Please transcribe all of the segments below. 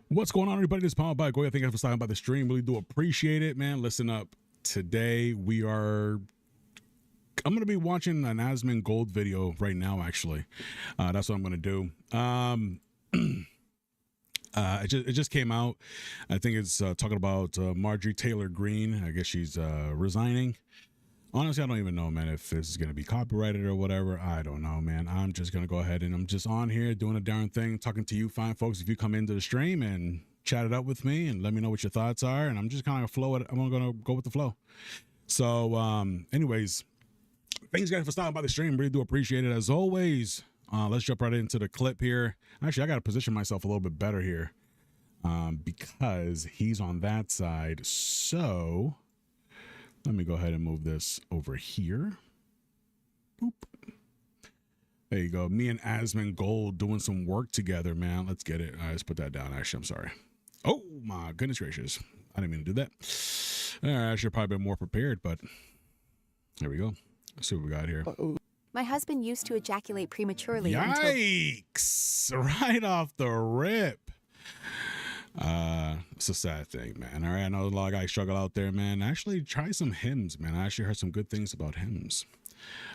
What's going on, everybody? This is Powered by Goya. Thank you for stopping by the stream. Really do appreciate it, man. Listen up. Today I'm going to be watching an AsmonGold video right now, actually. That's what I'm going to do. It just came out. I think it's talking about Marjorie Taylor Greene. I guess she's resigning. Honestly, I don't even know, man, if this is going to be copyrighted or whatever. I don't know, man. I'm just going to go ahead and I'm just on here doing a darn thing, talking to you fine folks. If you come into the stream and chat it up with me and let me know what your thoughts are, and I'm just kind of I'm going to go with the flow. So, anyways, thanks guys for stopping by the stream. Really do appreciate it as always. Let's jump right into the clip here. Actually, I got to position myself a little bit better here because he's on that side. So let me go ahead and move this over here. Boop. There you go. Me and AsmonGold doing some work together, man. Let's get it. All right, let's put that down. Actually, I'm sorry. Oh, my goodness gracious. I didn't mean to do that. All right, I should have probably been more prepared, but there we go. Let's see what we got here. My husband used to ejaculate prematurely. Yikes! Right off the rip. It's a sad thing, man. All right, I know a lot of guys struggle out there, man. Actually, try some hymns, man. I actually heard some good things about hymns.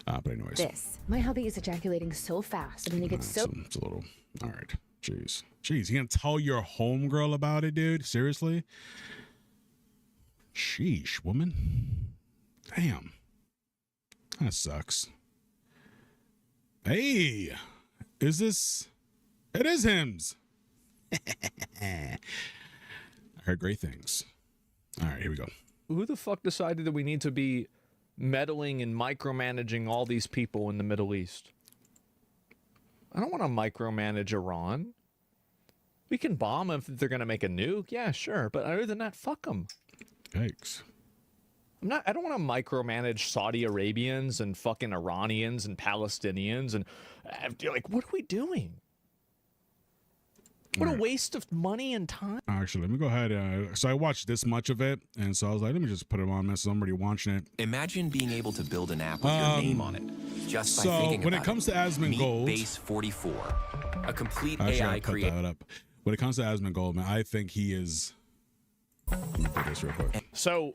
But anyways, my hubby is ejaculating so fast. I mean, he gets so. It's a little. All right, jeez, you gonna tell your homegirl about it, dude? Seriously? Sheesh, woman. Damn, that sucks. Hey, is this? It is hymns. I heard great things. All right, here we go. Who the fuck decided that we need to be meddling and micromanaging all these people in the Middle East? I don't want to micromanage Iran. We can bomb them if they're going to make a nuke. Yeah, sure. But other than that, fuck them. Yikes. I don't want to micromanage Saudi Arabians and fucking Iranians and Palestinians. And like, what are we doing? What a waste of money and time. Actually, let me go ahead. So I watched this much of it, and so I was like, let me just put it on, man, so I'm already watching it. Imagine being able to build an app with your name on it, just by thinking when about it comes to AsmonGold, Base 44, a complete actually, AI creator. When it comes to AsmonGold, man, I think he is. Let me put this real quick. So,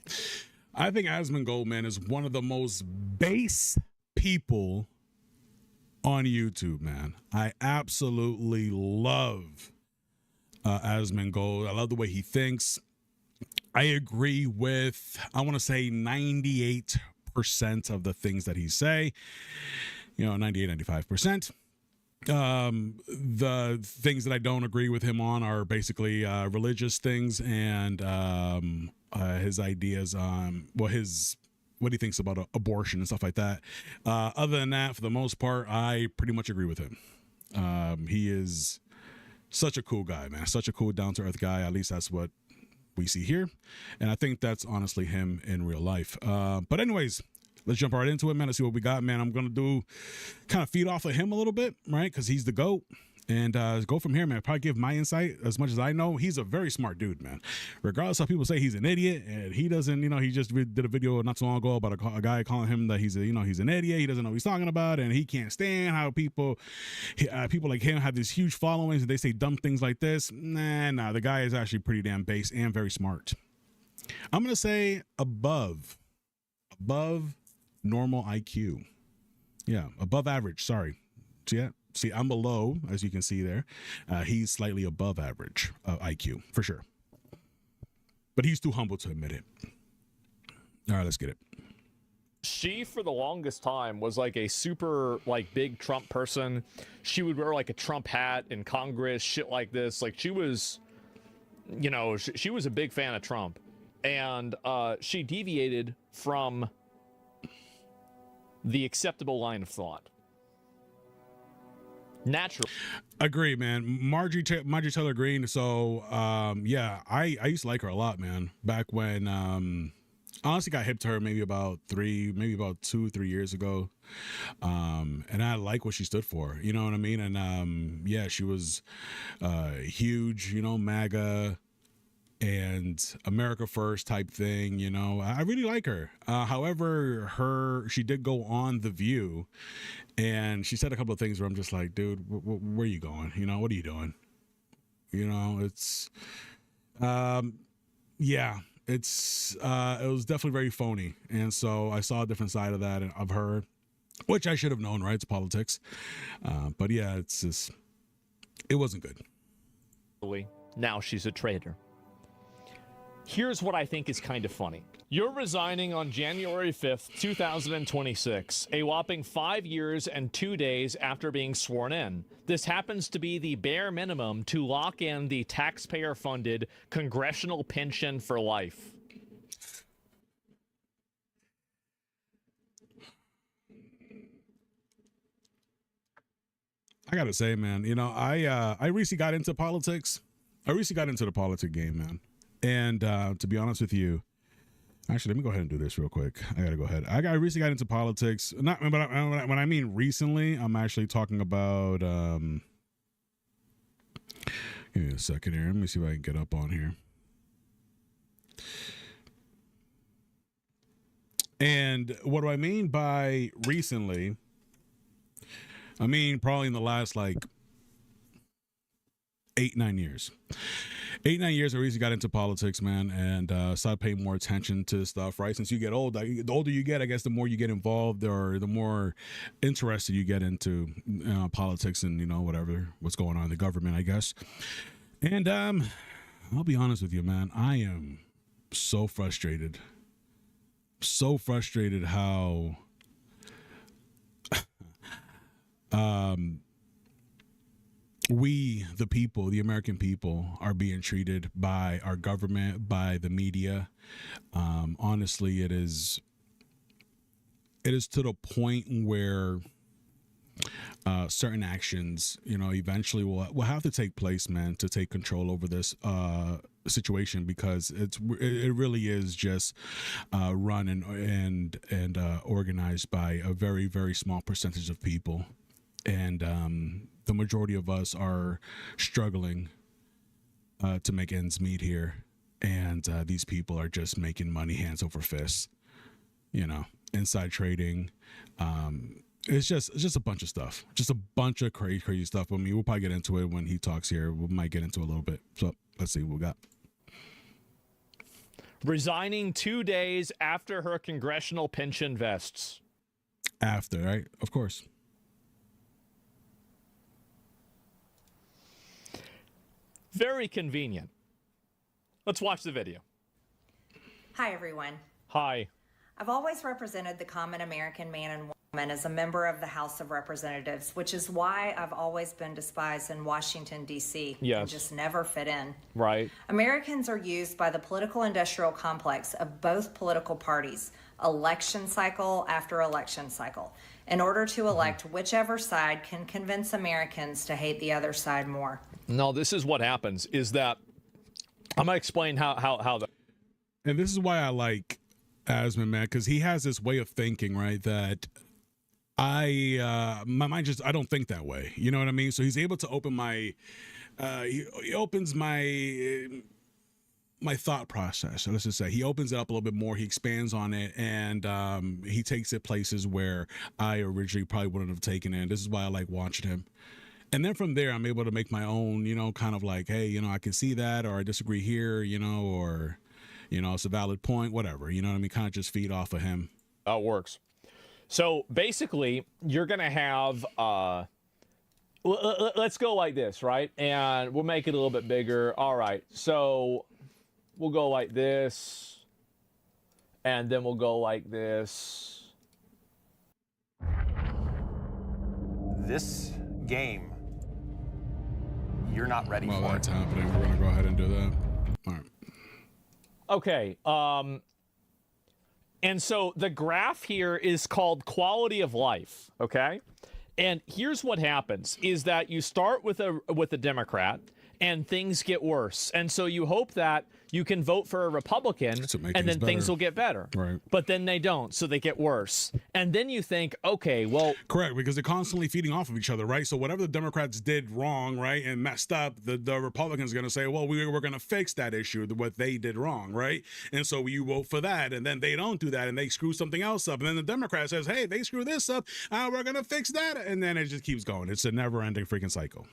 I think AsmonGold, man, is one of the most base people on YouTube, man. I absolutely love AsmonGold. I love the way he thinks. I agree with, I want to say 98% of the things that he say, 98, 95%. The things that I don't agree with him on are basically religious things and his ideas on what he thinks about abortion and stuff like that. Other than that, for the most part, I pretty much agree with him. He is such a cool guy, man. Such a cool, down-to-earth guy. At least that's what we see here. And I think that's honestly him in real life. But anyways, let's jump right into it, man. Let's see what we got, man. I'm going to do kind of feed off of him a little bit, right? Because he's the GOAT. And go from here, man. Probably give my insight as much as I know. He's a very smart dude, man. Regardless of people say he's an idiot, and he doesn't, he just did a video not so long ago about a guy calling him that he's an idiot. He doesn't know what he's talking about, and he can't stand how people like him have these huge followings and they say dumb things like this. Nah. The guy is actually pretty damn base and very smart. I'm gonna say above normal IQ. Yeah, above average. Sorry. See, I'm below, as you can see there. He's slightly above average IQ, for sure. But he's too humble to admit it. All right, let's get it. She, for the longest time, was like a super, big Trump person. She would wear, a Trump hat in Congress, shit like this. Like, she was, she was a big fan of Trump. And she deviated from the acceptable line of thought. Natural. Agree, man. Marjorie Taylor Greene. So, yeah, I used to like her a lot, man. Back when, I honestly got hip to her maybe about 2-3 years ago. And I like what she stood for, you know what I mean? And, yeah, she was, huge, MAGA and America First type thing, I really like her. However, she did go on The View and she said a couple of things where I'm just like, dude, where are you going? What are you doing? You know, it's yeah, it's it was definitely very phony. And so I saw a different side of that of her, which I should have known, right? It's politics. But yeah, it's just, it wasn't good. Now she's a traitor. Here's what I think is kind of funny. You're resigning on January 5th, 2026, a whopping 5 years and 2 days after being sworn in. This happens to be the bare minimum to lock in the taxpayer-funded congressional pension for life. I gotta say, man, you know, I recently got into politics. I recently got into the politic game, man. And to be honest with you, actually, let me go ahead and do this real quick. I gotta go ahead. I recently got into politics. Not, but when I mean recently, I'm actually talking about. Give me a second here. Let me see if I can get up on here. And what do I mean by recently? I mean, probably in the last like 8-9 years. 8-9 years, I recently got into politics, man, and started paying more attention to stuff, right? Since you get old, the older you get, I guess the more you get involved or the more interested you get into politics and, you know, what's going on in the government, I guess. And I'll be honest with you, man, I am so frustrated. So frustrated how we, the people, the American people, are being treated by our government, by the media. Honestly, it is to the point where certain actions, you know, eventually will have to take place, man, to take control over this situation, because it really is just run and organized by a very, very small percentage of people. And the majority of us are struggling to make ends meet here. And these people are just making money hands over fists, you know, inside trading. It's just a bunch of stuff, just a bunch of crazy stuff. I mean, we'll probably get into it when he talks here. We might get into it a little bit. So let's see what we got. Resigning 2 days after her congressional pension vests. After, right? Of course. Very convenient. Let's watch the video. Hi, everyone. Hi. I've always represented the common American man and woman as a member of the House of Representatives, which is why I've always been despised in Washington, D.C. Yes. And just never fit in. Right. Americans are used by the political industrial complex of both political parties, election cycle after election cycle, in order to elect whichever side can convince Americans to hate the other side more. No, this is what happens, is that I'm going to explain how the... And this is why I like Asmon, man, because he has this way of thinking, right, that my mind just, I don't think that way. You know what I mean? So he's able to open my, he opens my thought process. So let's just say he opens it up a little bit more. He expands on it, and he takes it places where I originally probably wouldn't have taken it. This is why I like watching him. And then from there, I'm able to make my own, you know, kind of like, hey, you know, I can see that, or I disagree here, you know, or, you know, it's a valid point, whatever. You know what I mean? Kind of just feed off of him. How it works. So basically, you're going to have, let's go like this, right? And we'll make it a little bit bigger. All right. So we'll go like this. And then we'll go like this. This game, you're not ready While for that's it. happening, we're going to go ahead and do that. All right. Okay. And so the graph here is called quality of life, okay? And here's what happens is that you start with a Democrat and things get worse. And so you hope that you can vote for a Republican and then things will get better. Right. But then they don't, so they get worse. And then you think, okay, well... Correct, because they're constantly feeding off of each other, right? So whatever the Democrats did wrong, right, and messed up, the Republicans are going to say, well, we're going to fix that issue, what they did wrong, right? And so you vote for that, and then they don't do that, and they screw something else up. And then the Democrat says, hey, they screw this up, we're going to fix that. And then it just keeps going. It's a never-ending freaking cycle.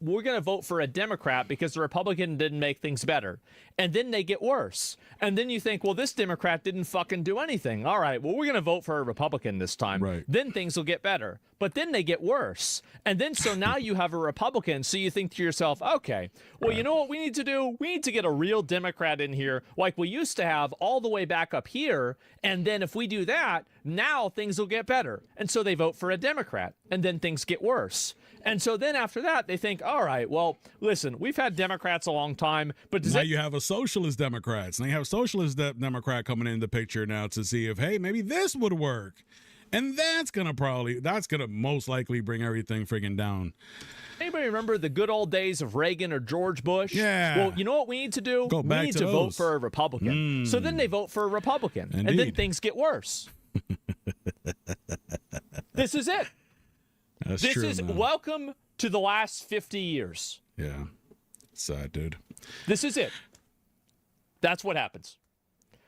we're going to vote for a Democrat because the Republican didn't make things better. And then they get worse. And then you think, well, this Democrat didn't fucking do anything. All right, well, we're going to vote for a Republican this time. Right. Then things will get better. But then they get worse. And then so now you have a Republican. So you think to yourself, okay, well, you know what we need to do? We need to get a real Democrat in here like we used to have all the way back up here. And then if we do that, now things will get better. And so they vote for a Democrat. And then things get worse. And so then after that, they think, all right, well, listen, we've had Democrats a long time, but does now you have a socialist Democrats. Now you have a socialist Democrat coming in the picture now to see if, hey, maybe this would work. And that's going to most likely bring everything friggin' down. Anybody remember the good old days of Reagan or George Bush? Yeah. Well, you know what we need to do? Go back we need to to vote those. for a Republican. So then they vote for a Republican. And then Indeed. things get worse. This is it. That's This true, is man. welcome to the last 50 years. Yeah. Sad, dude. This is it. That's what happens.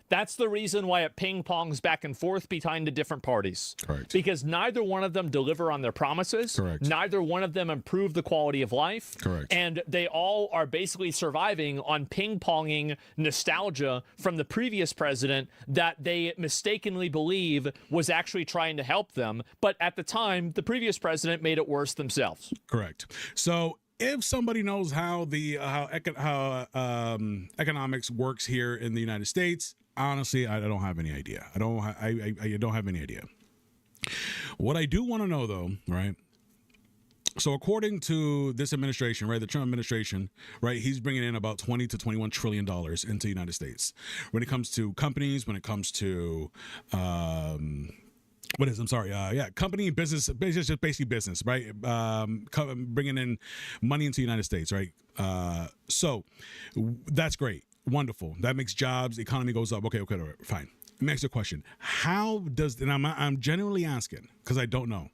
That's the reason why it ping-pongs back and forth behind the different parties. Correct. Because neither one of them deliver on their promises. Correct. Neither one of them improve the quality of life. Correct. And they all are basically surviving on ping-ponging nostalgia from the previous president that they mistakenly believe was actually trying to help them. But at the time, the previous president made it worse themselves. Correct. So if somebody knows how economics works here in the United States, honestly, I don't have any idea. I don't have any idea. What I do want to know, though, right? So according to this administration, right, the Trump administration, right, he's bringing in about $20 to $21 trillion into the United States. When it comes to companies, when it comes to company, business, just basically business, right? Bringing in money into the United States, right? So that's great. Wonderful. That makes jobs, the economy goes up. Okay, all right, fine. Let me ask you a question. How does, and I'm genuinely asking because I don't know,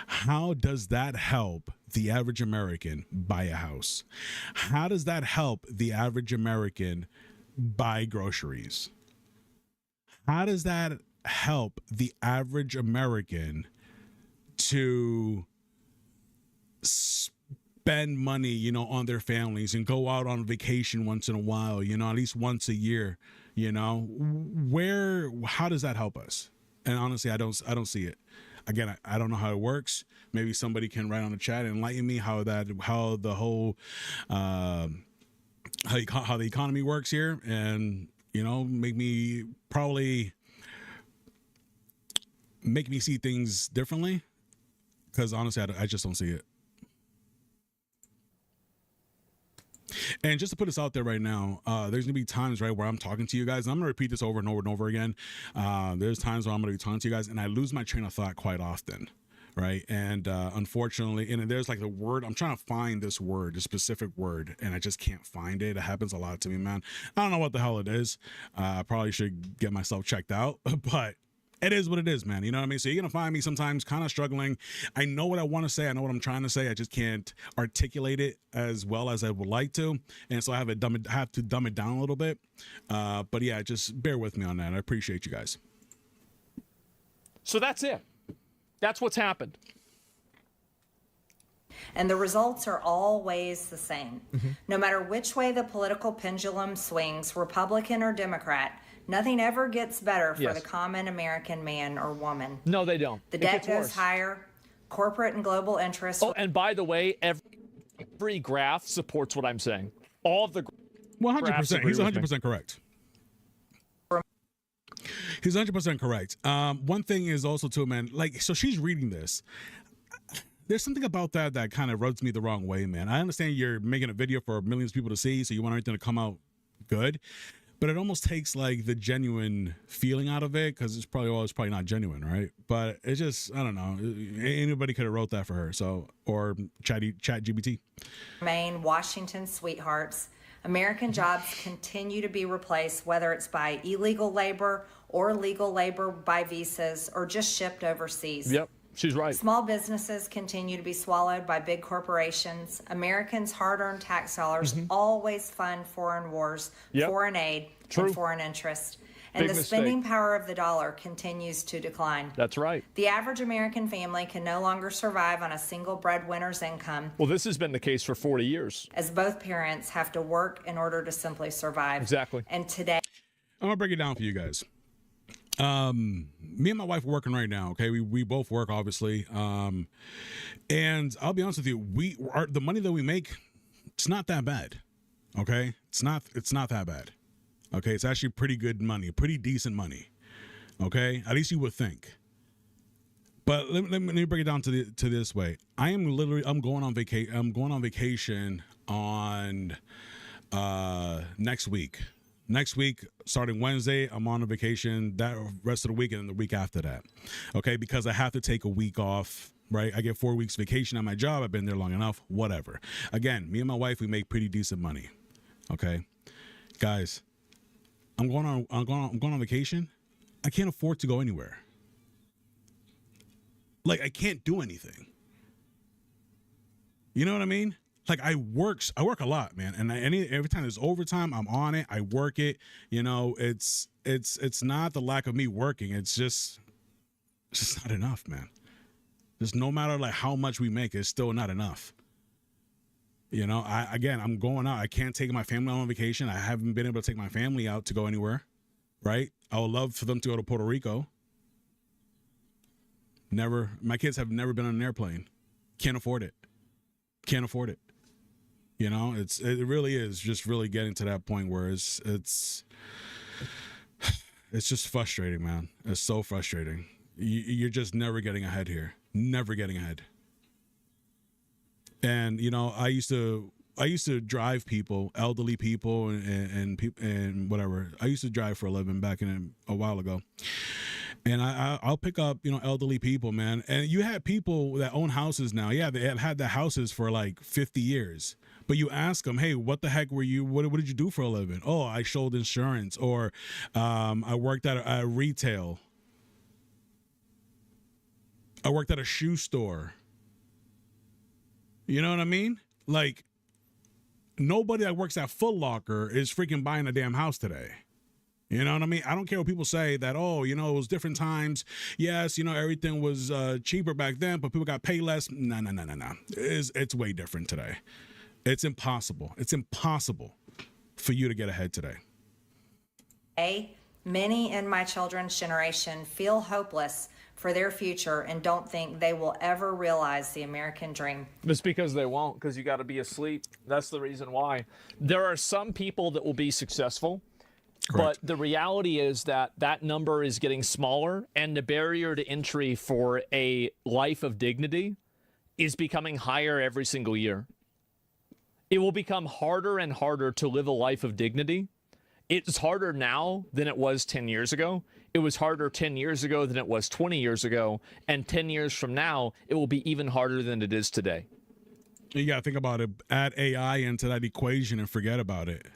how does that help the average American buy a house? How does that help the average American buy groceries? How does that help the average American to spend money, on their families and go out on vacation once in a while, at least once a year, how does that help us? And honestly, I don't see it. Again, I don't know how it works. Maybe somebody can write on the chat and enlighten me how the whole, how the economy works here, and, make me see things differently. Because honestly, I just don't see it. And just to put this out there right now, there's gonna be times, right, where I'm talking to you guys, and I'm gonna repeat this over and over and over again. There's times where I'm gonna be talking to you guys and I lose my train of thought quite often, right? And unfortunately, and there's like the word, I'm trying to find this word, a specific word, and I just can't find it. It happens a lot to me, man. I don't know what the hell it is. I probably should get myself checked out, but it is what it is, man. You know what I mean? So you're going to find me sometimes kind of struggling. I know what I want to say. I know what I'm trying to say. I just can't articulate it as well as I would like to. And so I have to dumb it down a little bit. But yeah, just bear with me on that. I appreciate you guys. So that's it. That's what's happened. And the results are always the same. No matter which way the political pendulum swings, Republican or Democrat, nothing ever gets better for the common American man or woman. No, they don't. The debt goes higher, corporate and global interests. Oh, and by the way, every graph supports what I'm saying. All of the 100%. He's 100% correct. He's 100% correct. One thing is also too, man, so she's reading this. There's something about that kind of rubs me the wrong way, man. I understand you're making a video for millions of people to see, so you want everything to come out good. But it almost takes like the genuine feeling out of it, because it's probably not genuine, right? But it's just, I don't know. Anybody could have wrote that for her, or Chat GPT. Remain Washington sweethearts. American jobs continue to be replaced, whether it's by illegal labor or legal labor by visas or just shipped overseas. Yep, she's right. Small businesses continue to be swallowed by big corporations. Americans' hard-earned tax dollars always fund foreign wars, foreign aid, and foreign interest. and Big the spending mistake. power of the dollar continues to decline. That's right. The average American family can no longer survive on a single breadwinner's income, Well, this has been the case for 40 years. as both parents have to work in order to simply survive. Exactly. And today, I'm gonna break it down for you guys. Me and my wife are working right now. Okay, we both work, obviously. And I'll be honest with you, the money that we make, it's not that bad. Okay, it's not that bad. Okay, it's actually pretty good money, pretty decent money. Okay, at least you would think. But let me break it down to this way. I'm going on vacation on next week. Next week, starting Wednesday, I'm on a vacation that rest of the week and the week after that. Okay, because I have to take a week off, right? I get 4 weeks vacation at my job. I've been there long enough, whatever. Again, me and my wife, we make pretty decent money. Okay, guys, I'm going on vacation. I can't afford to go anywhere. Like, I can't do anything. You know what I mean? Like, I work a lot, man, and every time there's overtime, I'm on it. I work it. You know, it's not the lack of me working. It's just not enough, man. Just no matter like how much we make, it's still not enough. You know, I'm going out. I can't take my family on vacation. I haven't been able to take my family out to go anywhere. Right? I would love for them to go to Puerto Rico. Never. My kids have never been on an airplane. Can't afford it. Can't afford it. You know, it really is just really getting to that point where it's just frustrating, man. It's so frustrating. You're just never getting ahead here. Never getting ahead. And you know, I used to drive people, elderly people, and whatever. I used to drive for a living back in a while ago. And I'll pick up, you know, elderly people, man. And you have people that own houses now. Yeah, they have had the houses for like 50 years. But you ask them, hey, what the heck were you? What did you do for a living? Oh, I sold insurance, or I worked at a retail. I worked at a shoe store. You know what I mean? Like, nobody that works at Foot Locker is freaking buying a damn house today. You know what I mean? I don't care what people say that, oh, you know, it was different times. Yes, you know, everything was cheaper back then, but people got paid less. No. It's way different today. It's impossible. It's impossible for you to get ahead today. many in my children's generation feel hopeless for their future and don't think they will ever realize the American dream. It's because they won't, because you got to be asleep. That's the reason why. There are some people that will be successful, Correct. but the reality is that that number is getting smaller, and the barrier to entry for a life of dignity is becoming higher every single year. It will become harder and harder to live a life of dignity. It's harder now than it was 10 years ago. It was harder 10 years ago than it was 20 years ago. And 10 years from now, it will be even harder than it is today. You got to think about it. Add AI into that equation and forget about it.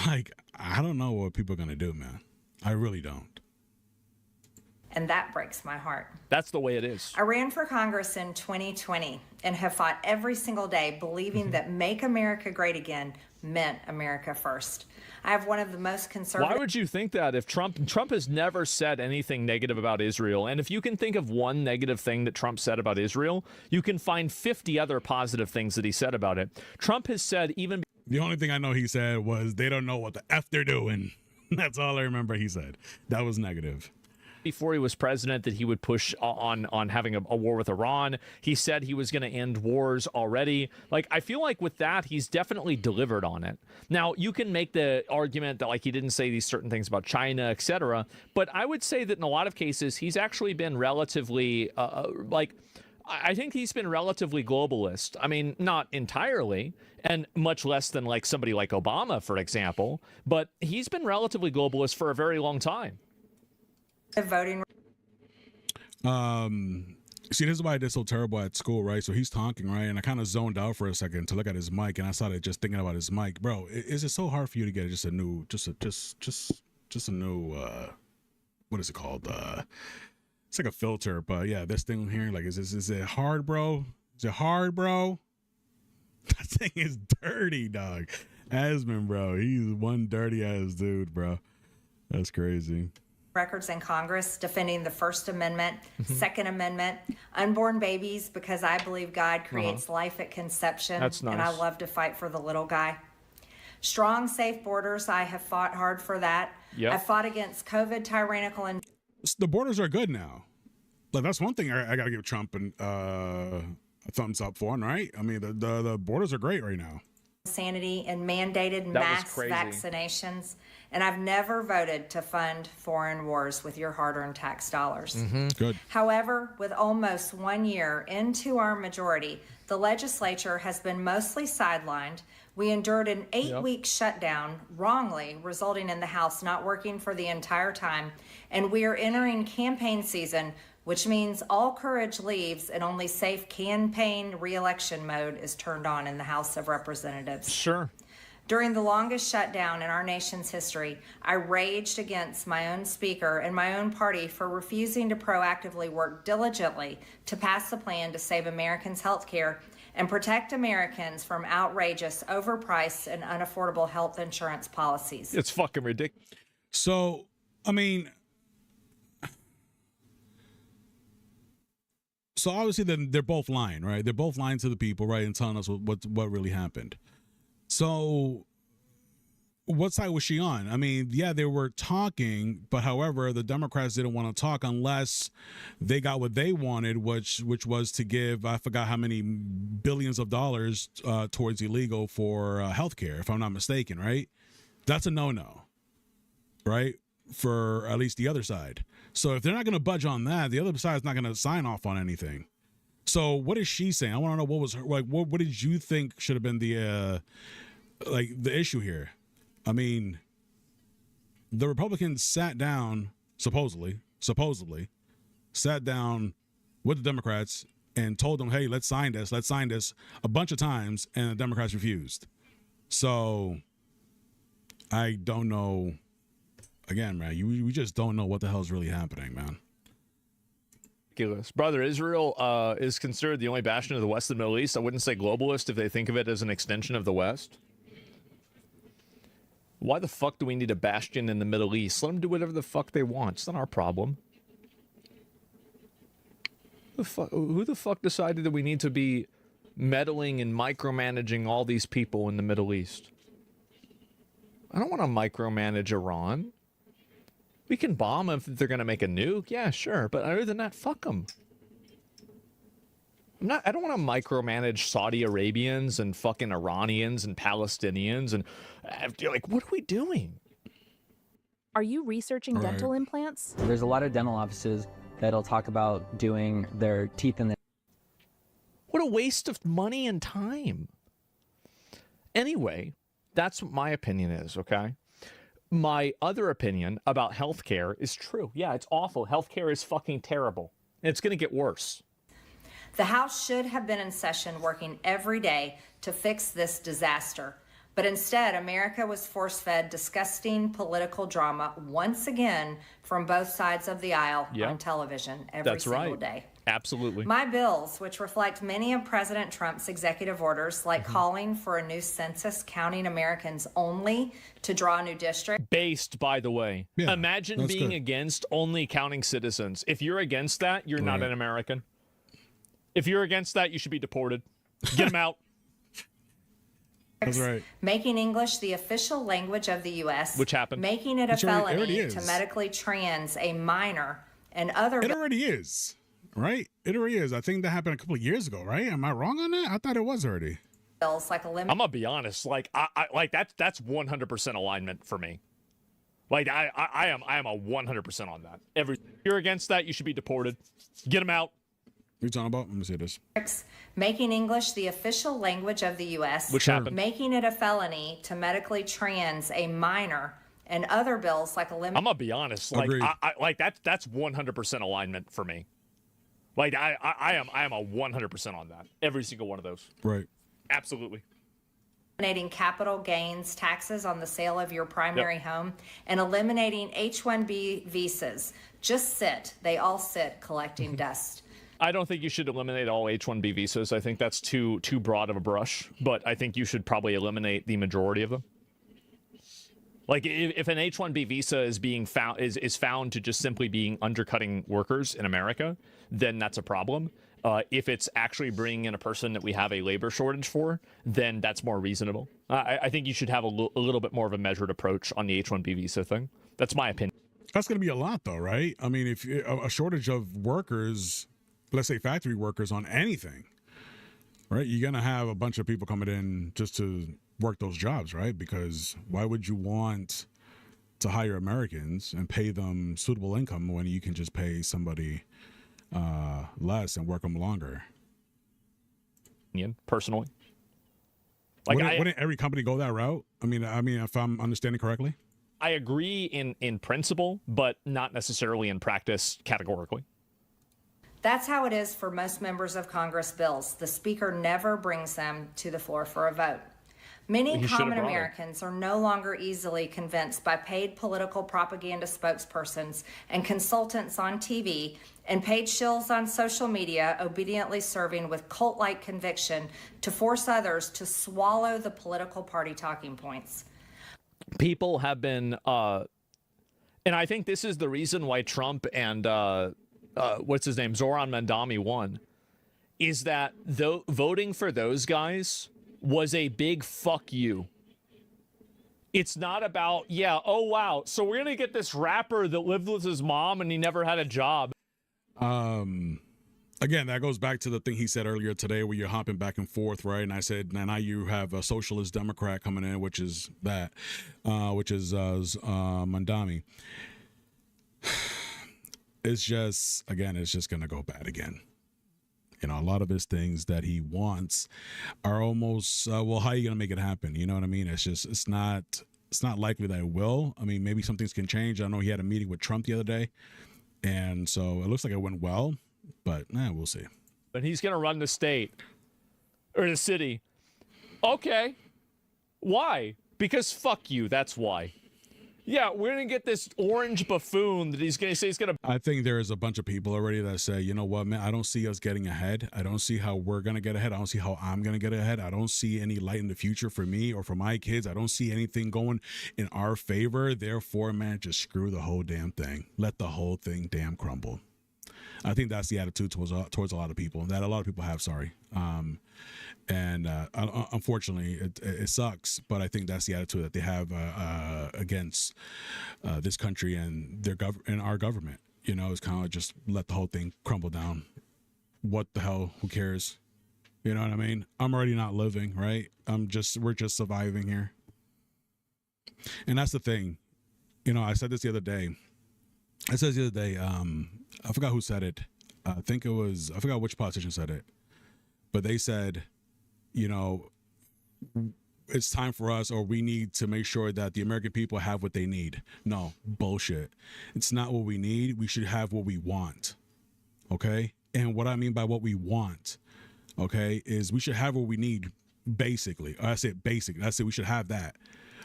Like, I don't know what people are going to do, man. I really don't. And that breaks my heart. That's the way it is. I ran for Congress in 2020 and have fought every single day believing that Make America Great Again meant America first. I have one of the most conservative... Why would you think that if Trump has never said anything negative about Israel? And if you can think of one negative thing that Trump said about Israel, you can find 50 other positive things that he said about it. Trump has said even... The only thing I know he said was they don't know what the F they're doing. That's all I remember he said. That was negative. Before he was president, that he would push on having a war with Iran. He said he was going to end wars already. Like, I feel like with that, he's definitely delivered on it. Now, you can make the argument that, like, he didn't say these certain things about China, etc. But I would say that in a lot of cases, he's actually been relatively, I think he's been relatively globalist. I mean, not entirely, and much less than, like, somebody like Obama, for example. But he's been relatively globalist for a very long time. voting. See, this is why I did so terrible at school, right? So he's talking, right? And I kind of zoned out for a second to look at his mic, and I started just thinking about his mic. Bro, is it so hard for you to get just a new, what is it called? It's like a filter, but yeah, this thing here, like, is it hard, bro? Is it hard, bro? That thing is dirty, dog. Asmon, bro, he's one dirty ass dude, bro. That's crazy. records in Congress defending the First Amendment, Second Amendment, unborn babies, because I believe God creates life at conception. That's nice. And I love to fight for the little guy. Strong, safe borders. I have fought hard for that. Yep. I fought against COVID, tyrannical, and The borders are good now. Like, that's one thing I got to give Trump a thumbs up for, right? I mean, the borders are great right now. insanity and mandated mass vaccinations. And I've never voted to fund foreign wars with your hard-earned tax dollars. Good. However, with almost 1 year into our majority, the legislature has been mostly sidelined. We endured an 8-week shutdown, wrongly, resulting in the House not working for the entire time. And we are entering campaign season, which means all courage leaves and only safe campaign re-election mode is turned on in the House of Representatives. Sure. During the longest shutdown in our nation's history, I raged against my own speaker and my own party for refusing to proactively work diligently to pass a plan to save Americans' health care and protect Americans from outrageous, overpriced, and unaffordable health insurance policies. It's fucking ridiculous. So, I mean, so obviously they're both lying, right? They're both lying to the people, right, and telling us what really happened. So, what side was she on? I mean, yeah, they were talking, but however, the Democrats didn't want to talk unless they got what they wanted, which was to give, I forgot how many billions of dollars towards illegal for healthcare, if I'm not mistaken, right? That's a no-no, right? For at least the other side. So if they're not going to budge on that, the other side is not going to sign off on anything. So what is she saying? I want to know what was her, like. What did you think should have been the issue here? I mean, the Republicans sat down, supposedly sat down with the Democrats and told them, "Hey, let's sign this a bunch of times," and the Democrats refused. So I don't know. Again, man, we just don't know what the hell is really happening, man. Brother, Israel is considered the only bastion of the West and Middle East. I wouldn't say globalist if they think of it as an extension of the West. Why the fuck do we need a bastion in the Middle East? Let them do whatever the fuck they want. It's not our problem. Who the fuck decided that we need to be meddling and micromanaging all these people in the Middle East? I don't want to micromanage Iran. We can bomb them if they're going to make a nuke. Yeah, sure. But other than that, fuck them. I don't want to micromanage Saudi Arabians and fucking Iranians and Palestinians. And like, what are we doing? Are you researching dental implants? There's a lot of dental offices that'll talk about doing their teeth in the... What a waste of money and time. Anyway, that's what my opinion is, okay? My other opinion about healthcare is true. Yeah, it's awful. Healthcare is fucking terrible. And it's going to get worse. The House should have been in session working every day to fix this disaster. But instead, America was force-fed disgusting political drama once again from both sides of the aisle on television every single day. Absolutely. My bills, which reflect many of President Trump's executive orders, like calling for a new census counting Americans only to draw a new district. Based, by the way. Yeah, imagine being against only counting citizens. If you're against that, you're not an American. If you're against that, you should be deported. Get them out. That's right. Making English the official language of the U.S. Which happened. Making it a felony to medically trans a minor and other... It already is. Right? It already is. I think that happened a couple of years ago, right? Am I wrong on that? I thought it was already. Bills like I'm gonna be honest. Like, I like that's 100% alignment for me. Like, I am a 100% on that. If you're against that, you should be deported. Get them out. What are you talking about? Let me see this. Making English the official language of the U.S. Which happened. Making it a felony to medically trans a minor and other bills like eliminating... I'm gonna be honest. Like, I like that's 100% alignment for me. Like, I am a 100% on that. Every single one of those. Right. Absolutely. Eliminating capital gains taxes on the sale of your primary home and eliminating H-1B visas. Just sit. They all sit collecting dust. I don't think you should eliminate all H-1B visas. I think that's too broad of a brush. But I think you should probably eliminate the majority of them. Like if an H-1B visa is being found is found to just simply being undercutting workers in America, then that's a problem. If it's actually bringing in a person that we have a labor shortage for, then that's more reasonable. I think you should have a little bit more of a measured approach on the H-1B visa thing. That's my opinion. That's going to be a lot, though, right? I mean, if a shortage of workers, let's say factory workers on anything, right? You're going to have a bunch of people coming in just to work those jobs, right? Because why would you want to hire Americans and pay them suitable income when you can just pay somebody less and work them longer? Personally, like wouldn't every company go that route? I mean, if I'm understanding correctly, I agree in principle, but not necessarily in practice categorically. That's how it is for most members of Congress bills. The Speaker never brings them to the floor for a vote. Many common Americans are no longer easily convinced by paid political propaganda spokespersons and consultants on TV and paid shills on social media obediently serving with cult-like conviction to force others to swallow the political party talking points. People have been, and I think this is the reason why Trump and, what's his name, Zoran Mandami won, is that voting for those guys was a big fuck you. It's not about, yeah, oh wow, so we're gonna get this rapper that lived with his mom and he never had a job. Again, that goes back to the thing he said earlier today where you're hopping back and forth, right? And I said, now you have a socialist Democrat coming in, which is Mandami. It's just going to go bad again. You know, a lot of his things that he wants are almost, well, how are you going to make it happen? You know what I mean? It's not likely that it will. I mean, maybe some things can change. I know he had a meeting with Trump the other day, and so it looks like it went well, but we'll see. But he's going to run the state or the city. Okay. Why? Because fuck you. That's why. Yeah, we're going to get this orange buffoon that he's going to say he's going to... I think there is a bunch of people already that say, you know what, man, I don't see us getting ahead. I don't see how we're going to get ahead. I don't see how I'm going to get ahead. I don't see any light in the future for me or for my kids. I don't see anything going in our favor. Therefore, man, just screw the whole damn thing. Let the whole thing damn crumble. I think that's the attitude towards a lot of people, that a lot of people have, unfortunately, it sucks, but I think that's the attitude that they have against this country and our government. You know, it's kind of like just let the whole thing crumble down. What the hell? Who cares? You know what I mean? I'm already not living, right? We're just surviving here. And that's the thing. You know, I said this the other day. I forgot who said it. I forgot which politician said it, but they said, you know, it's time for us, or we need to make sure that the American people have what they need. No, bullshit. It's not what we need. We should have what we want. Okay. And what I mean by what we want, okay, is we should have what we need. Basically, I said basic. I said we should have that.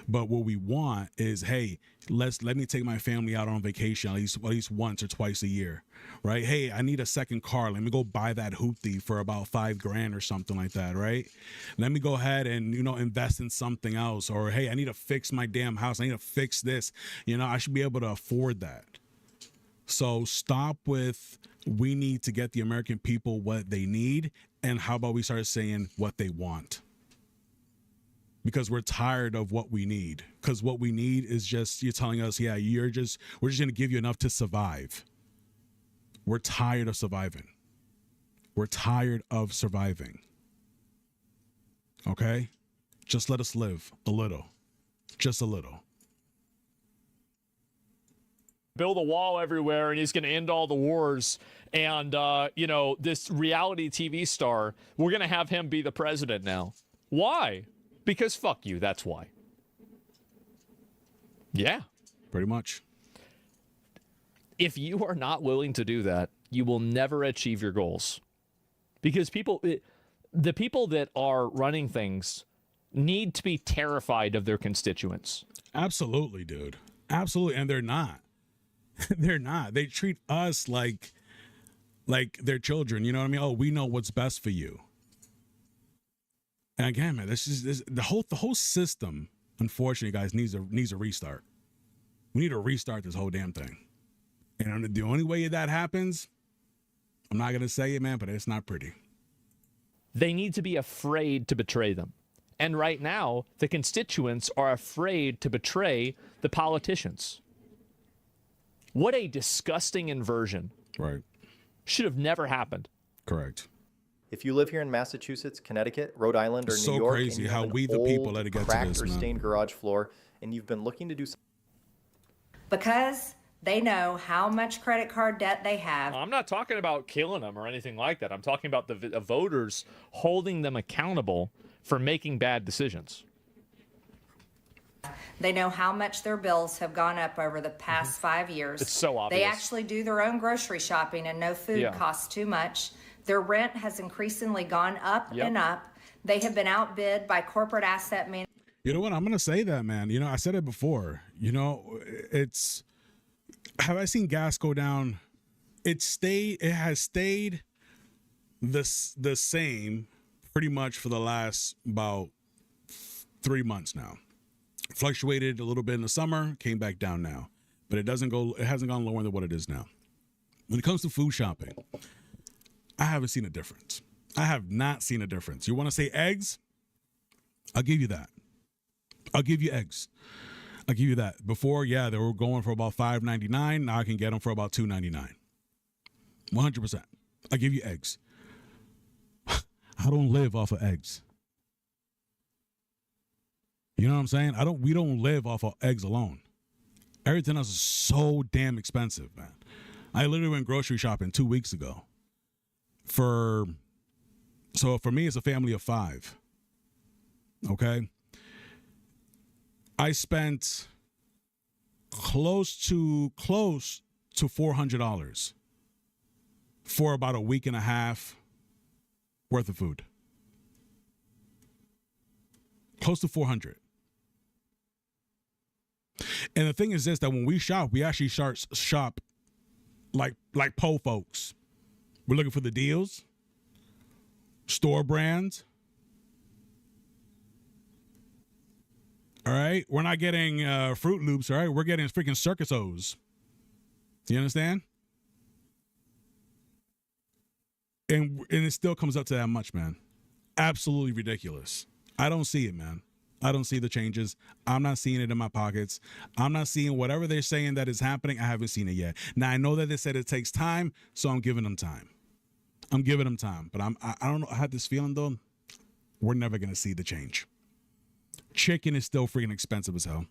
But what we want is, hey, let me take my family out on vacation at least once or twice a year, right? Hey, I need a second car. Let me go buy that hoopty for about $5,000 or something like that, right? Let me go ahead and, you know, invest in something else. Or, hey, I need to fix my damn house. I need to fix this. You know, I should be able to afford that. So stop with, we need to get the American people what they need. And how about we start saying what they want? Because we're tired of what we need. Because what we need is just, you're telling us, yeah, we're just going to give you enough to survive. We're tired of surviving. We're tired of surviving. Okay? Just let us live a little. Just a little. Build a wall everywhere and he's going to end all the wars. And, you know, this reality TV star, we're going to have him be the president now. Why? Because fuck you, that's why. Yeah. Pretty much. If you are not willing to do that, you will never achieve your goals. Because the people that are running things need to be terrified of their constituents. Absolutely, dude. Absolutely. And they're not. They're not. They treat us like their children. You know what I mean? Oh, we know what's best for you. And again, man, the whole system unfortunately, guys, needs a restart. We need to restart this whole damn thing. And the only way that happens, I'm not going to say it, man, but it's not pretty. They need to be afraid to betray them. And right now, the constituents are afraid to betray the politicians. What a disgusting inversion. Right. Should have never happened. Correct. If you live here in Massachusetts, Connecticut, Rhode Island, or It's New so York, crazy and you how have we an the people old, let it get to cracked this, or man. stained garage floor, and you've been looking to do something. Because they know how much credit card debt they have. I'm not talking about killing them or anything like that. I'm talking about the voters holding them accountable for making bad decisions. They know how much their bills have gone up over the past 5 years. It's so obvious. They actually do their own grocery shopping and no food costs too much. Their rent has increasingly gone up and up. They have been outbid by corporate asset managers. You know what? I'm going to say that, man. You know, I said it before. You know, it's... Have I seen gas go down? It has stayed the same pretty much for the last about 3 months now. Fluctuated a little bit in the summer, came back down now. But it hasn't gone lower than what it is now. When it comes to food shopping, I haven't seen a difference. I have not seen a difference. You want to say eggs? I'll give you that. I'll give you eggs. I'll give you that. Before, yeah, they were going for about $5.99. Now I can get them for about $2.99. 100%. I'll give you eggs. I don't live off of eggs. You know what I'm saying? We don't live off of eggs alone. Everything else is so damn expensive, man. I literally went grocery shopping 2 weeks ago. So for me, it's a family of 5. Okay? I spent close to $400 for about a week and a half worth of food. Close to 400. And the thing is this, that when we shop, we actually shop like po folks. We're looking for the deals, store brands. All right, we're not getting Fruit Loops. All right, we're getting freaking Circus O's. You understand? And it still comes up to that much, man. Absolutely ridiculous. I don't see it, man. I don't see the changes. I'm not seeing it in my pockets. I'm not seeing whatever they're saying that is happening. I haven't seen it yet. Now I know that they said it takes time, so I'm giving them time. I'm giving them time, but I don't know. I had this feeling though, we're never gonna see the change. Chicken is still freaking expensive as hell.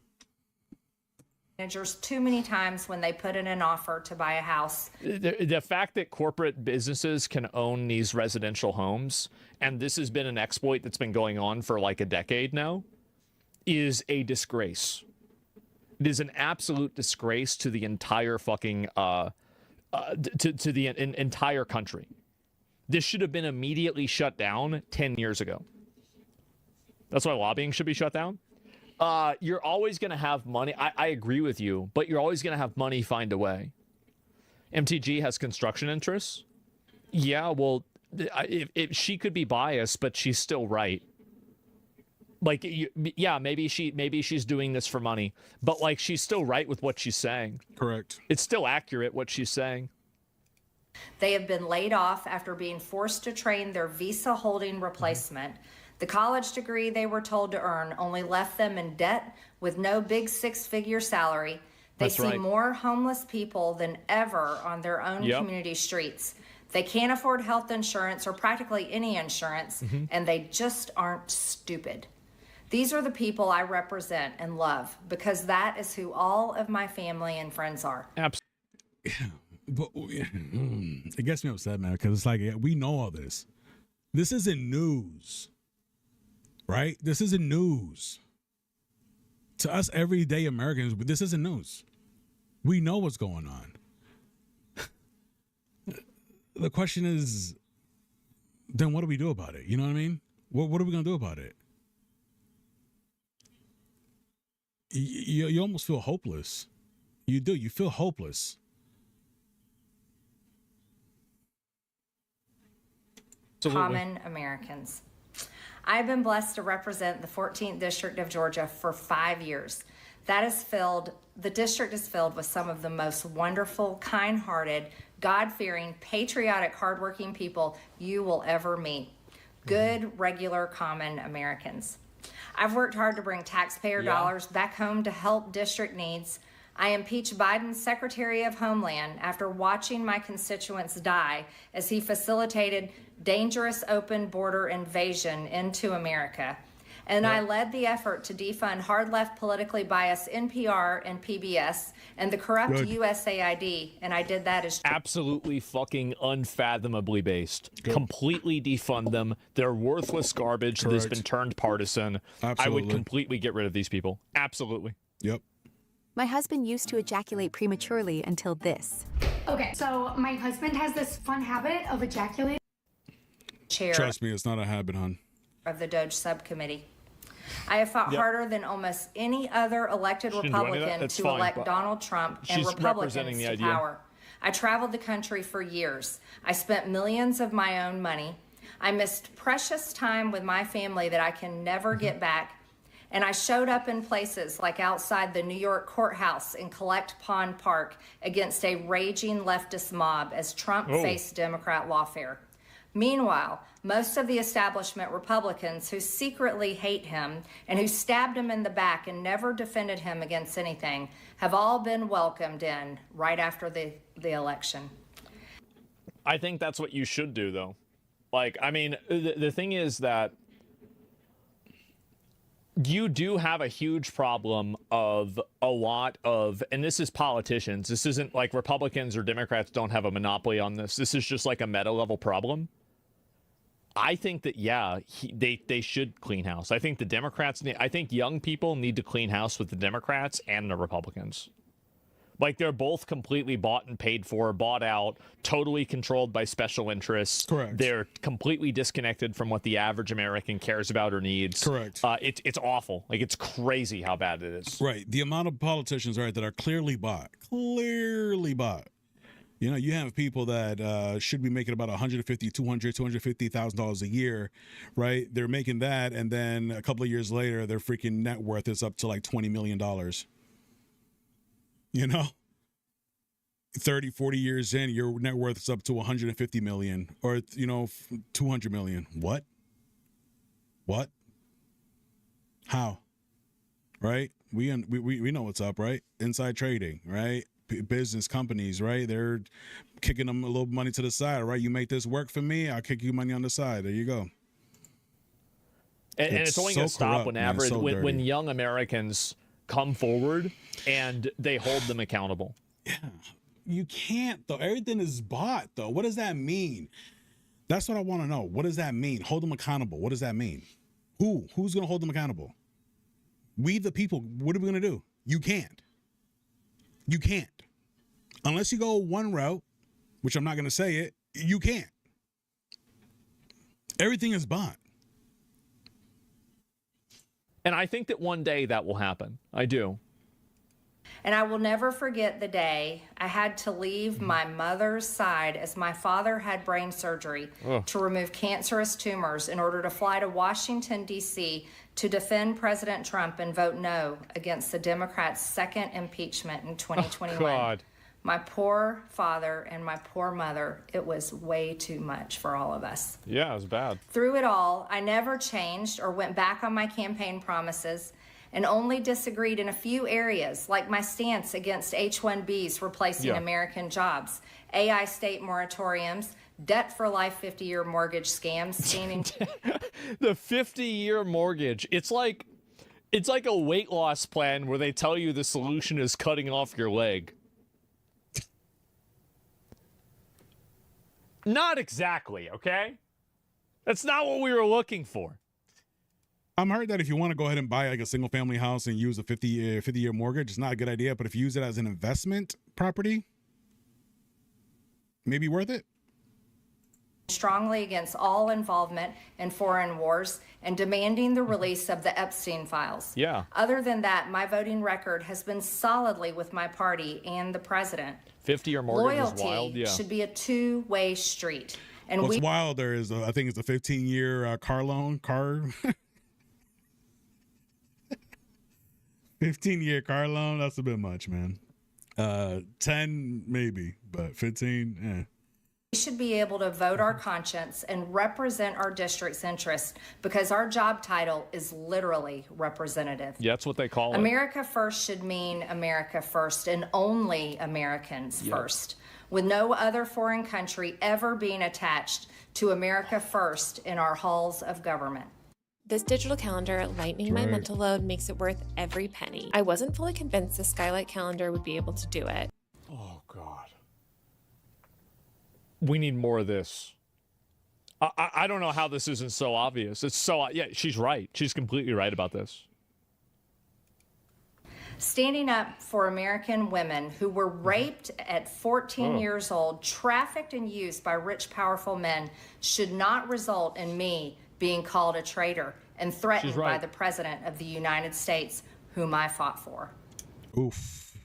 Managers too many times when they put in an offer to buy a house. The fact that corporate businesses can own these residential homes, and this has been an exploit that's been going on for like a decade now, is a disgrace. It is an absolute disgrace to the entire fucking to the entire country. This should have been immediately shut down 10 years ago. That's why lobbying should be shut down. You're always going to have money. I agree with you, but you're always going to have money find a way. MTG has construction interests. Yeah, well, if she could be biased, but she's still right. Like, yeah, maybe she's doing this for money, but like she's still right with what she's saying. Correct. It's still accurate what she's saying. They have been laid off after being forced to train their visa holding replacement. The college degree they were told to earn only left them in debt with no big 6-figure salary. They see more homeless people than ever on their own community streets. They can't afford health insurance or practically any insurance, and they just aren't stupid. These are the people I represent and love because that is who all of my family and friends are. Absolutely. Yeah, but it gets me upset, man, because it's like we know all this. This isn't news, right? This isn't news to us everyday Americans. But this isn't news. We know what's going on. The question is, then what do we do about it? You know what I mean? What are we gonna do about it? You almost feel hopeless. You do. You feel hopeless. Common Americans. I've been blessed to represent the 14th District of Georgia for 5 years. The district is filled with some of the most wonderful, kind-hearted, God-fearing, patriotic, hardworking people you will ever meet. Good, regular, common Americans. I've worked hard to bring taxpayer dollars back home to help district needs. I impeached Biden's Secretary of Homeland after watching my constituents die as he facilitated dangerous open border invasion into America. And I led the effort to defund hard-left politically biased NPR and PBS and the corrupt USAID, and I did that as absolutely fucking unfathomably based. Completely defund them. They're worthless garbage that has been turned partisan. I would completely get rid of these people. Absolutely. Yep. My husband used to ejaculate prematurely until this. Okay, so my husband has this fun habit of ejaculating. chair Trust me, it's not a habit, hon. of the DOJ subcommittee. I have fought harder than almost any other elected Republican to elect Donald Trump and Republicans to power. I traveled the country for years. I spent millions of my own money. I missed precious time with my family that I can never get back. And I showed up in places like outside the New York courthouse in Collect Pond Park against a raging leftist mob as Trump faced Democrat lawfare. Meanwhile, most of the establishment Republicans who secretly hate him and who stabbed him in the back and never defended him against anything have all been welcomed in right after the election. I think that's what you should do, though. Like, I mean, the thing is that you do have a huge problem of a lot of, and this is politicians. This isn't like Republicans or Democrats don't have a monopoly on this. This is just like a meta level problem. I think that, they should clean house. I think the Democrats I think young people need to clean house with the Democrats and the Republicans. Like, they're both completely bought and paid for, bought out, totally controlled by special interests. Correct. They're completely disconnected from what the average American cares about or needs. Correct. It's awful. Like, it's crazy how bad it is. Right. The amount of politicians, right, that are clearly bought. You know, you have people that should be making about $150,000, $200,000, $250,000 a year, right? They're making that, and then a couple of years later, their freaking net worth is up to like $20 million. You know, 30, 40 years in, your net worth is up to 150 million or, 200 million. What? How? Right? We know what's up, right? Inside trading, right? Business companies, right? They're kicking them a little money to the side, right? You make this work for me, I'll kick you money on the side. There you go. And it's only going to stop when young Americans come forward and they hold them accountable. Yeah, you can't, though. Everything is bought, though. What does that mean? That's what I want to know. What does that mean? Hold them accountable. What does that mean? Who's going to hold them accountable? We, the people. What are we going to do? You can't. Unless you go one route, which I'm not going to say it, you can't. Everything is bought. And I think that one day that will happen. I do. And I will never forget the day I had to leave my mother's side as my father had brain surgery to remove cancerous tumors in order to fly to Washington, D.C. to defend President Trump and vote no against the Democrats' second impeachment in 2021. Oh, God. My poor father and my poor mother, it was way too much for all of us. Yeah, it was bad. Through it all, I never changed or went back on my campaign promises and only disagreed in a few areas, like my stance against H-1Bs replacing American jobs, AI state moratoriums, debt for life 50-year mortgage scams, the 50-year mortgage. It's like a weight loss plan where they tell you the solution is cutting off your leg. Not exactly, okay? That's not what we were looking for. I'm heard that if you want to go ahead and buy like a single family house and use a 50-year mortgage, it's not a good idea. But if you use it as an investment property, maybe worth it. Strongly against all involvement in foreign wars and demanding the release of the Epstein files. Yeah. Other than that, my voting record has been solidly with my party and the president. 50-year mortgage is wild. Loyalty should be a two-way street. And What's we wilder is, I think it's a 15-year car loan. 15-year car loan, that's a bit much, man. 10 maybe, but 15, should be able to vote our conscience and represent our district's interests because our job title is literally representative. Yeah, that's what they call it. America First should mean America First and only Americans first, with no other foreign country ever being attached to America First in our halls of government. This digital calendar lightening my Right. mental load makes it worth every penny. I wasn't fully convinced the Skylight calendar would be able to do it. Oh, God. We need more of this. I don't know how this isn't so obvious. It's so, yeah, she's right. She's completely right about this. Standing up for American women who were raped at 14 years old, trafficked and used by rich, powerful men should not result in me being called a traitor and threatened by the President of the United States, whom I fought for. Oof.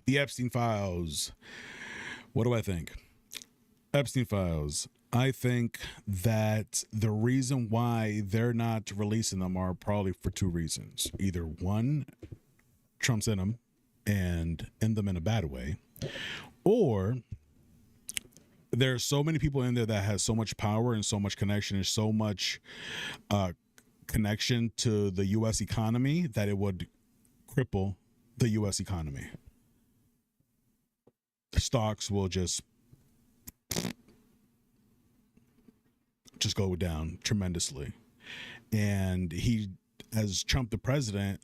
The Epstein Files. What do I think? Epstein Files. I think that the reason why they're not releasing them are probably for two reasons. Either one, Trump's in them and in them in a bad way, or there's so many people in there that has so much power and so much connection and so much connection to the U.S. economy that it would cripple the U.S. economy. The stocks will just go down tremendously. And he, as Trump the president,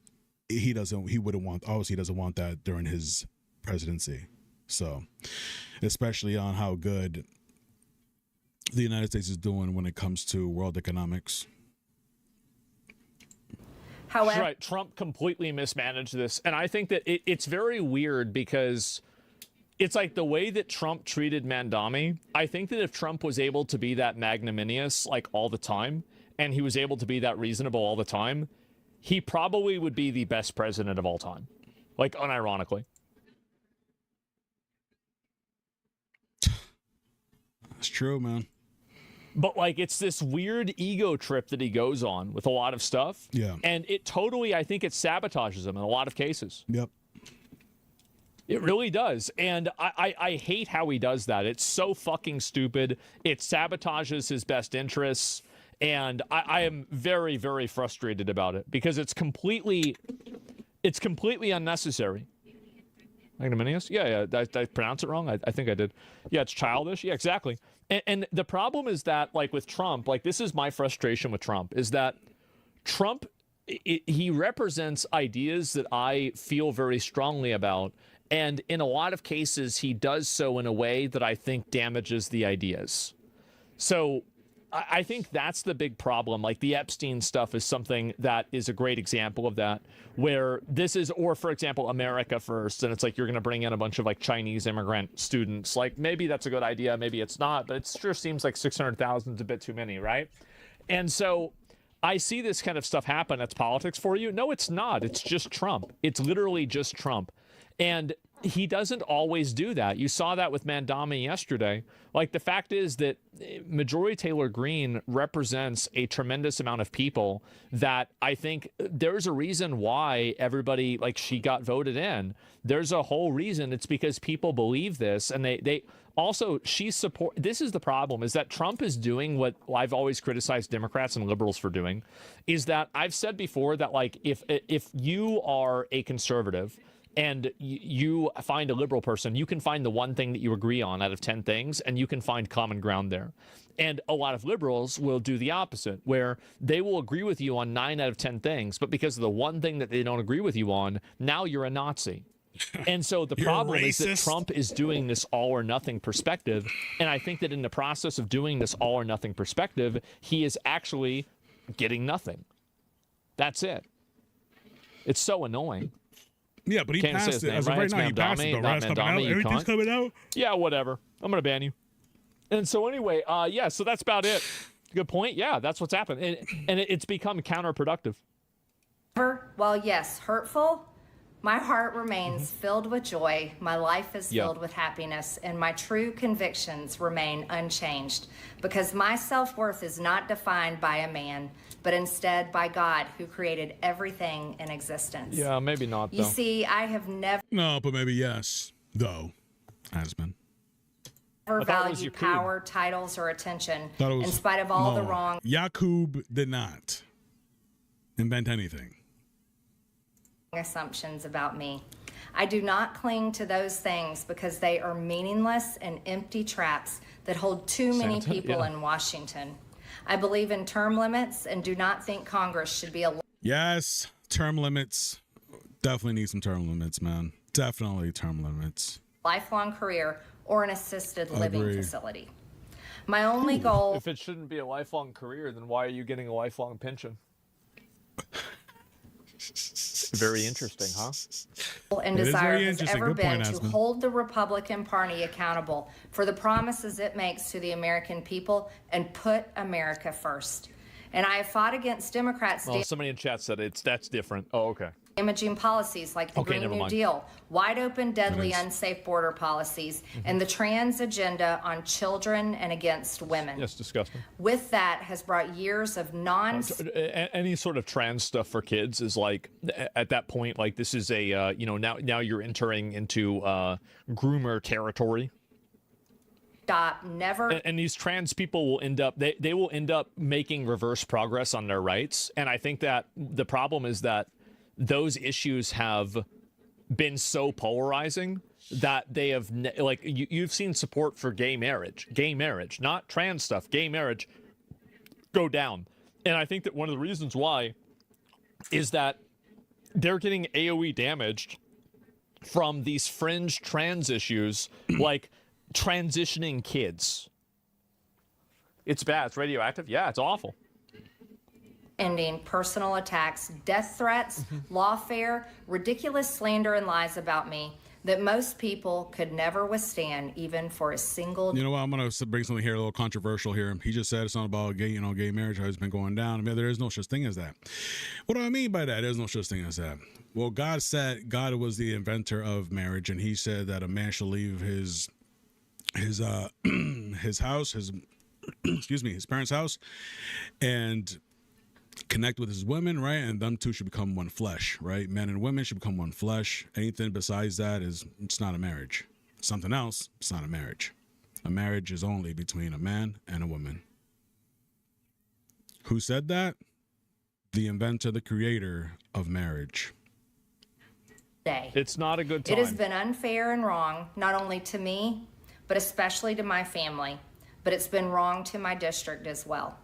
he doesn't want that during his presidency. So, especially on how good the United States is doing when it comes to world economics. However, Right. Trump completely mismanaged this. And I think that it's very weird because it's like the way that Trump treated Mandami. I think that if Trump was able to be that magnanimous like all the time, and he was able to be that reasonable all the time, he probably would be the best president of all time. Like, unironically. That's true, man. But like, it's this weird ego trip that he goes on with a lot of stuff. Yeah. And it totally, I think it sabotages him in a lot of cases. Yep. It really does. And I hate how he does that. It's so fucking stupid. It sabotages his best interests. And I am very, very frustrated about it because it's completely unnecessary. Ignominious? Yeah. Did I pronounce it wrong? I think I did. Yeah, it's childish. Yeah, exactly. And the problem is that, like, with Trump, like, this is my frustration with Trump, is that Trump, he represents ideas that I feel very strongly about. And in a lot of cases, he does so in a way that I think damages the ideas. So I think that's the big problem. Like, the Epstein stuff is something that is a great example of that, where this is, or for example, America First, and it's like you're going to bring in a bunch of like Chinese immigrant students. Like, maybe that's a good idea, maybe it's not, but it sure seems like 600,000 is a bit too many, right? And so I see this kind of stuff happen. That's politics for you. No, it's not. It's just Trump. It's literally just Trump. And he doesn't always do that. You saw that with Mandami yesterday. Like, the fact is that Marjorie Taylor Greene represents a tremendous amount of people that I think there's a reason why everybody, like, she got voted in. There's a whole reason. It's because people believe this, and they also, this is the problem, is that Trump is doing what I've always criticized Democrats and liberals for doing, is that I've said before that, like, if you are a conservative and you find a liberal person, you can find the one thing that you agree on out of 10 things, and you can find common ground there. And a lot of liberals will do the opposite, where they will agree with you on 9 out of 10 things, but because of the one thing that they don't agree with you on, now you're a Nazi. And so the problem is that Trump is doing this all or nothing perspective. And I think that in the process of doing this all or nothing perspective, he is actually getting nothing. That's it. It's so annoying. Yeah, but he Can't say passed his it. name, As of right? right It's now, he passed it, though. Right? It's coming out. Mandami, you Everything's cunt. coming out. Yeah, whatever. I'm going to ban you. And so anyway, yeah, so that's about it. Good point. Yeah, that's what's happened. And it's become counterproductive. while yes, hurtful, My heart remains filled with joy, my life is filled with happiness, and my true convictions remain unchanged, because my self-worth is not defined by a man, but instead by God, who created everything in existence. Yeah, maybe not, though. You see, I have never... No, but maybe yes, though, Asmon. Never valued power, titles, or attention, in spite of all the wrong... Yakub did not invent anything. Assumptions about me. I do not cling to those things because they are meaningless and empty traps that hold too many people in Washington. I believe in term limits and do not think Congress should be a... Yes, term limits. Definitely need some term limits, man. Definitely term limits. Lifelong career or an assisted living facility. My only goal... If it shouldn't be a lifelong career, then why are you getting a lifelong pension? Very interesting, huh? And desire has ever been to hold the Republican Party accountable for the promises it makes to the American people and put America first. And I have fought against Democrats... Well, somebody in chat said that's different. Oh, okay. Damaging policies like the Green New Deal, wide open, deadly, unsafe border policies, and the trans agenda on children and against women. Yes, disgusting. With that has brought years of any sort of trans stuff for kids is like, at that point, like this is a, you know, now you're entering into groomer territory. Never. And these trans people will end up, they will end up making reverse progress on their rights. And I think that the problem is that those issues have been so polarizing that they have, like, you've seen support for gay marriage, not trans stuff, gay marriage go down. And I think that one of the reasons why is that they're getting AOE damaged from these fringe trans issues, like transitioning kids. It's bad. It's radioactive. Yeah, it's awful. Ending personal attacks, death threats, lawfare, ridiculous slander and lies about me that most people could never withstand, even for a single... You know what? I'm going to bring something here, a little controversial here. He just said it's not about gay, gay marriage, how it's been going down. I mean, there is no such thing as that. What do I mean by that? There's no such thing as that. Well, God was the inventor of marriage, and he said that a man shall leave his house, his parents' house, and connect with his women, right? And them two should become one flesh, right? Men and women should become one flesh. Anything besides that it's not a marriage. Something else, it's not a marriage. A marriage is only between a man and a woman. Who said that? The inventor, the creator of marriage. It's not a good time. It has been unfair and wrong, not only to me, but especially to my family. But it's been wrong to my district as well.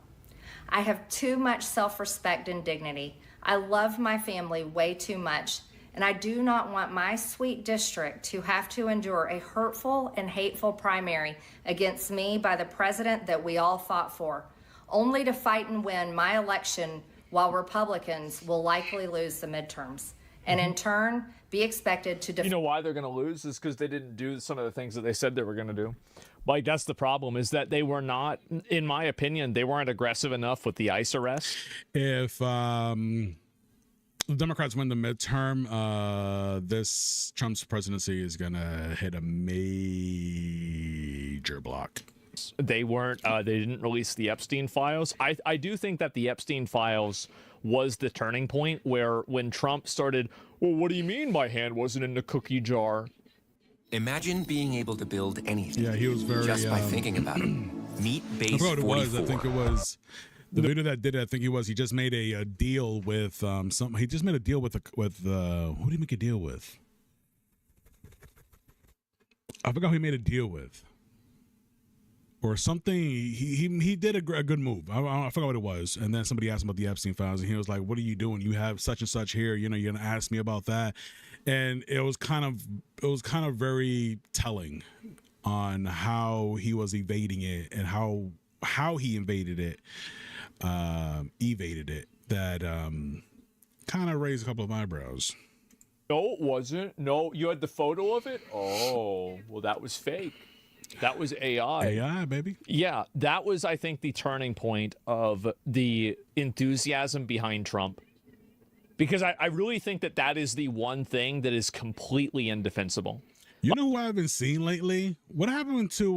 I have too much self-respect and dignity. I love my family way too much, and I do not want my sweet district to have to endure a hurtful and hateful primary against me by the president that we all fought for, only to fight and win my election while Republicans will likely lose the midterms, and in turn be expected to... You know why they're going to lose is because they didn't do some of the things that they said they were going to do. Like, that's the problem, is that they were not, in my opinion, they weren't aggressive enough with the ICE arrest. If the Democrats win the midterm, this Trump's presidency is going to hit a major block. They weren't, they didn't release the Epstein files. I do think that the Epstein files was the turning point where when Trump started, well, what do you mean my hand wasn't in the cookie jar? Imagine being able to build anything. Yeah, he was very... just by thinking about it. Meet Base 44. I forgot what it was. I think it was... The video that did it, I think he just made a deal with he just made a deal with who did he make a deal with? I forgot who he made a deal with. Or something. He did a good move. I forgot what it was. And then somebody asked him about the Epstein files, and he was like, "What are you doing? You have such and such here. You're gonna ask me about that." And it was kind of very telling on how he was evading it and how he evaded it. That kind of raised a couple of eyebrows. No, it wasn't. No, you had the photo of it? Oh, well, that was fake. That was AI. AI, baby. Yeah, that was, I think, the turning point of the enthusiasm behind Trump. because I really think that that is the one thing that is completely indefensible. You know who I haven't seen lately? What happened to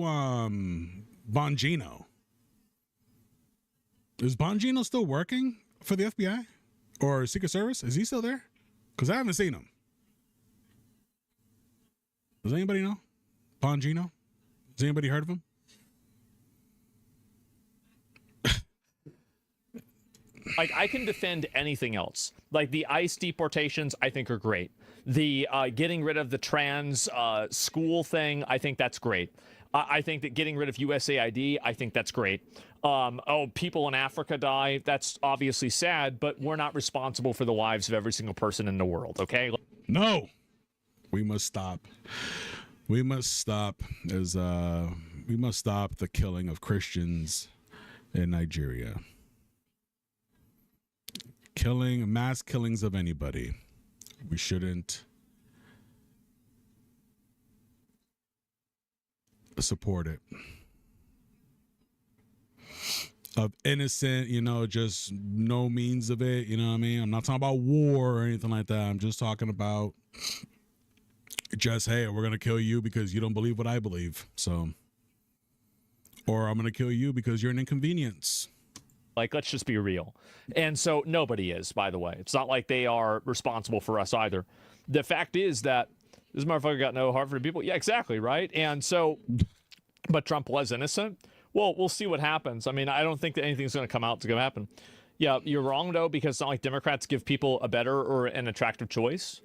Bongino? Is Bongino still working for the FBI or Secret Service? Is he still there? Because I haven't seen him. Does anybody know Bongino? Has anybody heard of him? Like, I can defend anything else. Like, the ICE deportations, I think are great. The getting rid of the trans school thing, I think that's great. I think that getting rid of USAID, I think that's great. Oh, people in Africa die. That's obviously sad, but we're not responsible for the lives of every single person in the world, okay? No. We must stop. We must stop we must stop the killing of Christians in Nigeria. Mass killings of anybody. We shouldn't support it. Of innocent, just no means of it, you know what I mean? I'm not talking about war or anything like that. I'm just talking about just, hey, we're going to kill you because you don't believe what I believe. So, or I'm going to kill you because you're an inconvenience. Like, let's just be real. And so nobody is, by the way. It's not like they are responsible for us either. The fact is that this motherfucker got no heart for the people. Yeah, exactly, right? And so, but Trump was innocent. Well, we'll see what happens. I mean, I don't think that anything's going to come out to happen. Yeah, you're wrong, though, because it's not like Democrats give people a better or an attractive choice.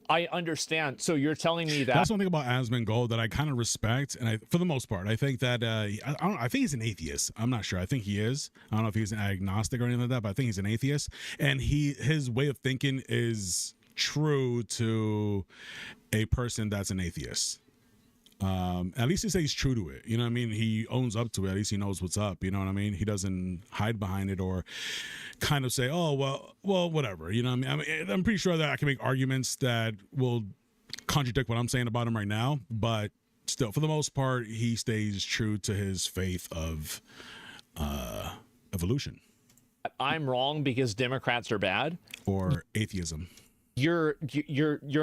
I understand. So you're telling me that... That's one thing about AsmonGold that I kind of respect, and for the most part, I think that I think he's an atheist. I'm not sure. I think he is. I don't know if he's an agnostic or anything like that, but I think he's an atheist, and his way of thinking is true to a person that's an atheist. At least he says true to it. You know what I mean? He owns up to it. At least he knows what's up. You know what I mean? He doesn't hide behind it or kind of say, oh, well, whatever. You know what I mean? I'm pretty sure that I can make arguments that will contradict what I'm saying about him right now. But still, for the most part, he stays true to his faith of evolution. I'm wrong because Democrats are bad? Or atheism. You're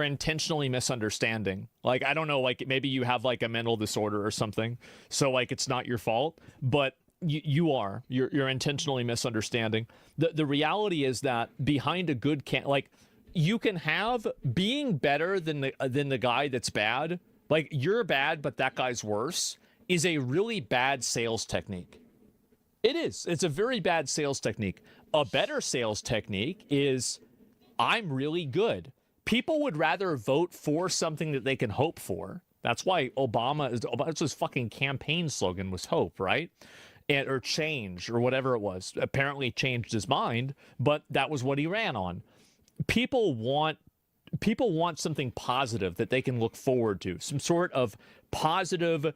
intentionally misunderstanding. Like, I don't know, like maybe you have like a mental disorder or something, so like it's not your fault, but you're intentionally misunderstanding. The reality is that behind a good like you can have being better than the guy that's bad. Like, you're bad but that guy's worse is a really bad sales technique. It is. It's a very bad sales technique. A better sales technique is, I'm really good. People would rather vote for something that they can hope for. That's why that's his fucking campaign slogan was hope, right? Or change, or whatever it was. Apparently changed his mind, but that was what he ran on. People want something positive that they can look forward to, some sort of positive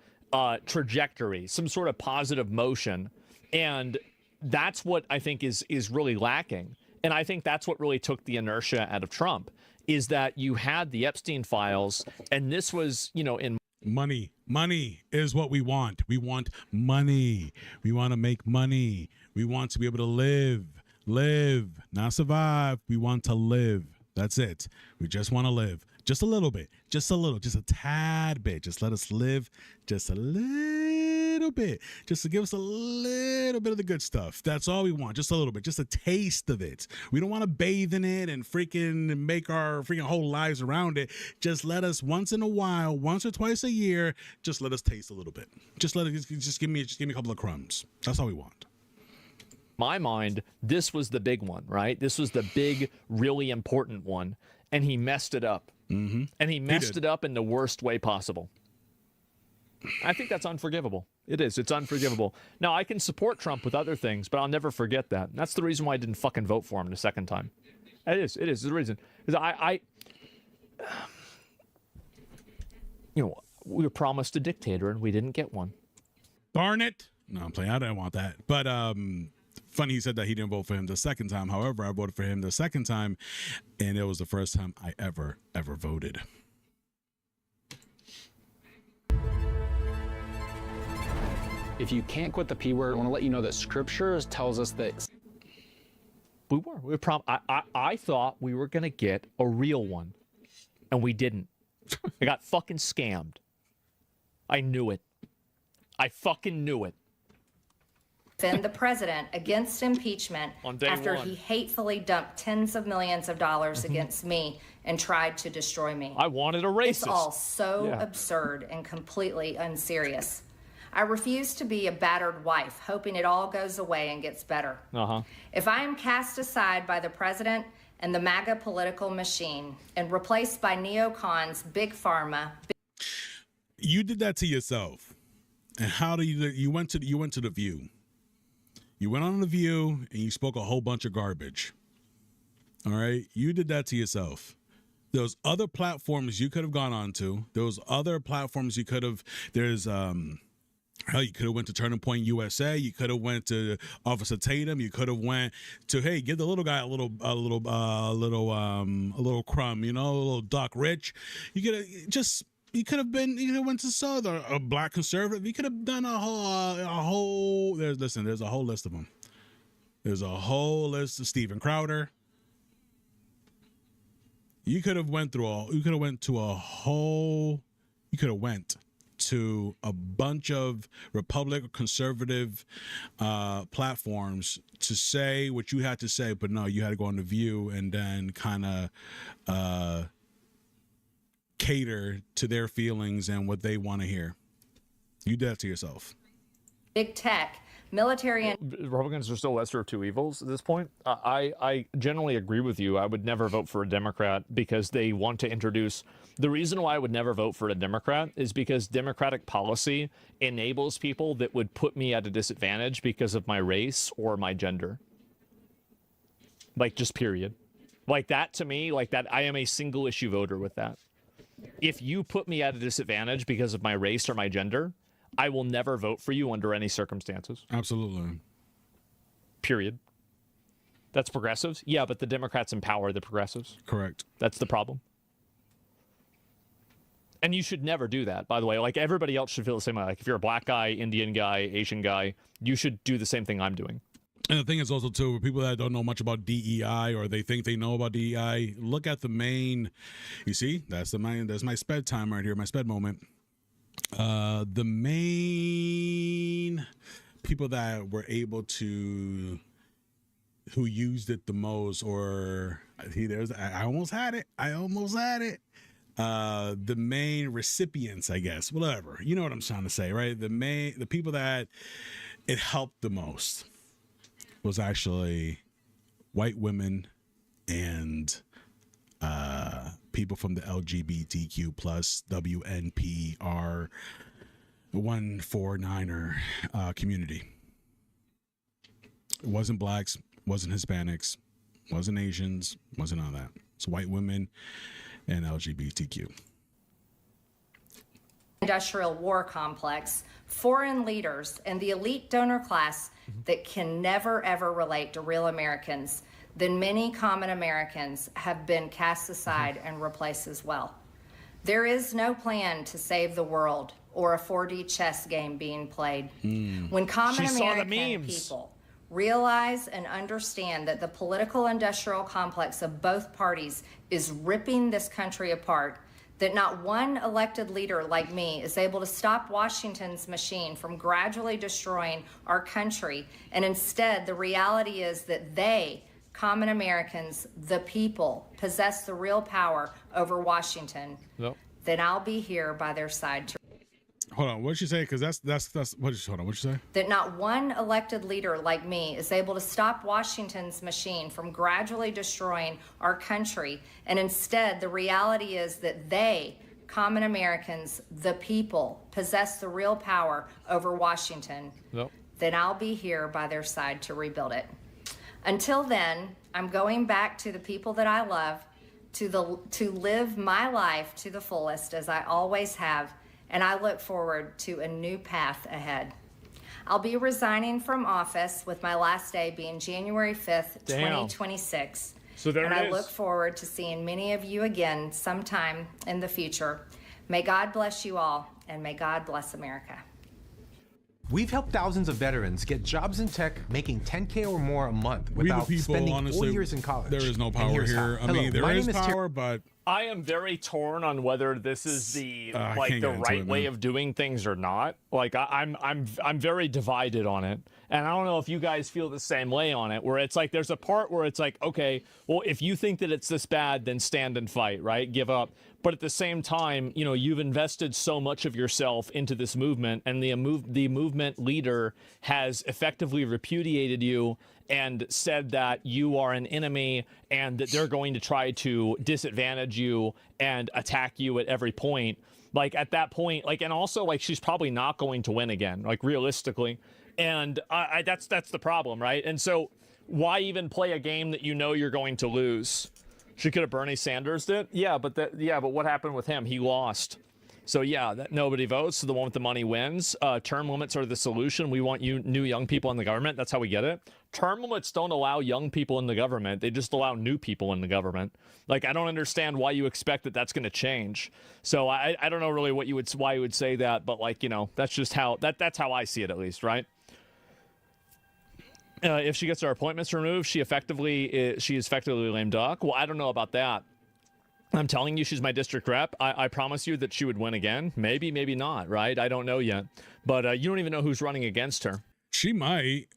trajectory, some sort of positive motion. And that's what I think is really lacking. And I think that's what really took the inertia out of Trump, is that you had the Epstein files, and this was, in money. Money is what we want. We want money. We want to make money. We want to be able to live, not survive. We want to live. That's it. We just want to live. Just a little bit. Just a tad bit. Just let us live just a little bit. Just to give us a little bit of the good stuff. That's all we want. Just a little bit. Just a taste of it. We don't want to bathe in it and freaking make our freaking whole lives around it. Just let us once in a while, once or twice a year, just let us taste a little bit. Just give me a couple of crumbs. That's all we want. My mind, this was the big one, right? This was the big, really important one. And he messed it up. Mm-hmm. And he messed it up in the worst way possible. I think that's unforgivable. It is. It's unforgivable. Now, I can support Trump with other things, but I'll never forget that. And that's the reason why I didn't fucking vote for him the second time. It is. It's the reason. Because we were promised a dictator and we didn't get one. Darn it. No, I'm playing. I didn't want that. But, funny he said that he didn't vote for him the second time. However, I voted for him the second time, and it was the first time I ever voted. If you can't quit the P word, I want to let you know that Scripture tells us that We were. I thought we were going to get a real one, and we didn't. I got fucking scammed. I knew it. I fucking knew it. Defend the president against impeachment after he hatefully dumped tens of millions of dollars against me and tried to destroy me. I wanted a racist. It's all so absurd and completely unserious. I refuse to be a battered wife, hoping it all goes away and gets better. If I am cast aside by the president and the MAGA political machine and replaced by neocons, big pharma. You did that to yourself. And how do you went to the View? You went on The View and you spoke a whole bunch of garbage. All right? You did that to yourself. There's other platforms you could have gone on to. Those other platforms you could have, there's, hell, you could have went to Turning Point USA. You could have went to Officer Tatum. You could have went to, hey, give the little guy a little crumb, you know, a little Doc Rich. You could have you could have went to Southern, a black conservative. You could have done a whole. There's a whole list of them. There's a whole list of Steven Crowder. You could have went to a bunch of Republican conservative platforms to say what you had to say, but no, you had to go on The View and then kind of cater to their feelings and what they want to hear. You did that to yourself. Big tech, military, and Republicans are still lesser of two evils at this point. I generally agree with you. I would never vote for a Democrat because they want to introduce. The reason why I would never vote for a Democrat is because Democratic policy enables people that would put me at a disadvantage because of my race or my gender. Like, just period. Like that, to me, like that, I am a single issue voter with that. If you put me at a disadvantage because of my race or my gender, I will never vote for you under any circumstances. Absolutely. Period. That's progressives? Yeah, but the Democrats empower the progressives. Correct. That's the problem. And you should never do that, by the way. Like, everybody else should feel the same way. Like, if you're a black guy, Indian guy, Asian guy, you should do the same thing I'm doing. And the thing is also, too, for people that don't know much about DEI or they think they know about DEI, look at the main, you see, that's my sped time right here, my sped moment. The main people that were able to, who used it the most, or I almost had it. The main recipients, I guess, whatever, you know what I'm trying to say, right? The people that it helped the most was actually white women and people from the LGBTQ plus WNPR 149er community. It wasn't blacks, wasn't Hispanics, wasn't Asians, wasn't all that. It's white women and LGBTQ. Industrial war complex, foreign leaders, and the elite donor class that can never ever relate to real Americans, then many common Americans have been cast aside and replaced as well. There is no plan to save the world or a 4D chess game being played. When common American people realize and understand that the political industrial complex of both parties is ripping this country apart, that not one elected leader like me is able to stop Washington's machine from gradually destroying our country, and instead the reality is that they, common Americans, the people, possess the real power over Washington, then I'll be here by their side to. Hold on, what'd you say? Because that's hold on, what'd you say? That not one elected leader like me is able to stop Washington's machine from gradually destroying our country, and instead the reality is that they, common Americans, the people, possess the real power over Washington, then I'll be here by their side to rebuild it. Until then, I'm going back to the people that I love, to live my life to the fullest as I always have, and I look forward to a new path ahead. I'll be resigning from office with my last day being January 5th, 2026. So there and it I is. look forward to seeing many of you again sometime in the future. May God bless you all, and may God bless America. We've helped thousands of veterans get jobs in tech making $10K or more a month We the without people, spending honestly, 4 years in college. there is no And power here's here. how. I mean, there my is name is power, but I am very torn on whether this is the I like can't the get into right it, way man. of doing things or not. Like I'm very divided on it, and I don't know if you guys feel the same way on it. Where it's like there's a part where it's like, okay, well, if you think that it's this bad, then stand and fight, right? Give up. But at the same time, you know, you've invested so much of yourself into this movement, and the movement leader has effectively repudiated you and said that you are an enemy and that they're going to try to disadvantage you and attack you at every point. Like at that point, like, and also like she's probably not going to win again, like realistically. And that's the problem, right? And so why even play a game that you know you're going to lose? She could have Bernie Sanders it. Yeah, but what happened with him? He lost. So yeah, that nobody votes. So the one with the money wins. Term limits are the solution. We want new young people in the government. That's how we get it. Term limits don't allow young people in the government. They just allow new people in the government. Like, I don't understand why you expect that that's going to change. So I don't know really why you would say that, but like, you know, that's just how that's how I see it, at least, right? If she gets her appointments removed, she is effectively lame duck. Well, I don't know about that. I'm telling you, she's my district rep. I promise you that she would win again. Maybe, maybe not, right? I don't know yet. But you don't even know who's running against her. she might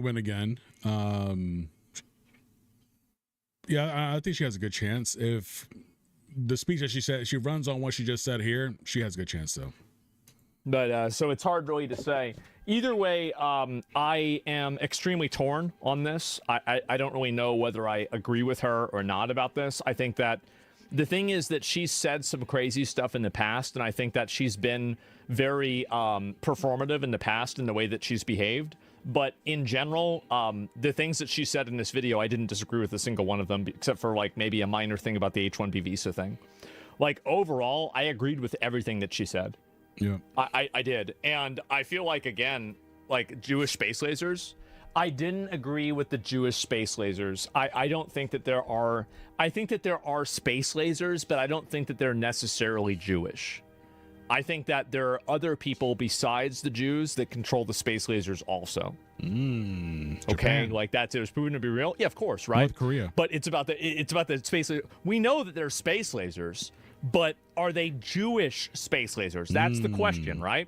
win again. Yeah, I think she has a good chance. If the speech that she said, she runs on what she just said here, she has a good chance, though. But so it's hard really to say. Either way, I am extremely torn on this. I don't really know whether I agree with her or not about this. I think that the thing is that she's said some crazy stuff in the past, and I think that she's been very performative in the past in the way that she's behaved. But in general, the things that she said in this video, I didn't disagree with a single one of them, except for like maybe a minor thing about the H-1B visa thing. Like overall, I agreed with everything that she said. Yeah, I did. And I feel like, again, like Jewish space lasers, I didn't agree with the Jewish space lasers. I don't think that there are, I think that there are space lasers, but I don't think that they're necessarily Jewish. I think that there are other people besides the Jews that control the space lasers also. Okay, like that's, it was proven to be real. Yeah, of course, right? North Korea. But it's about the space. We know that they're space lasers, but are they Jewish space lasers? That's the question, right?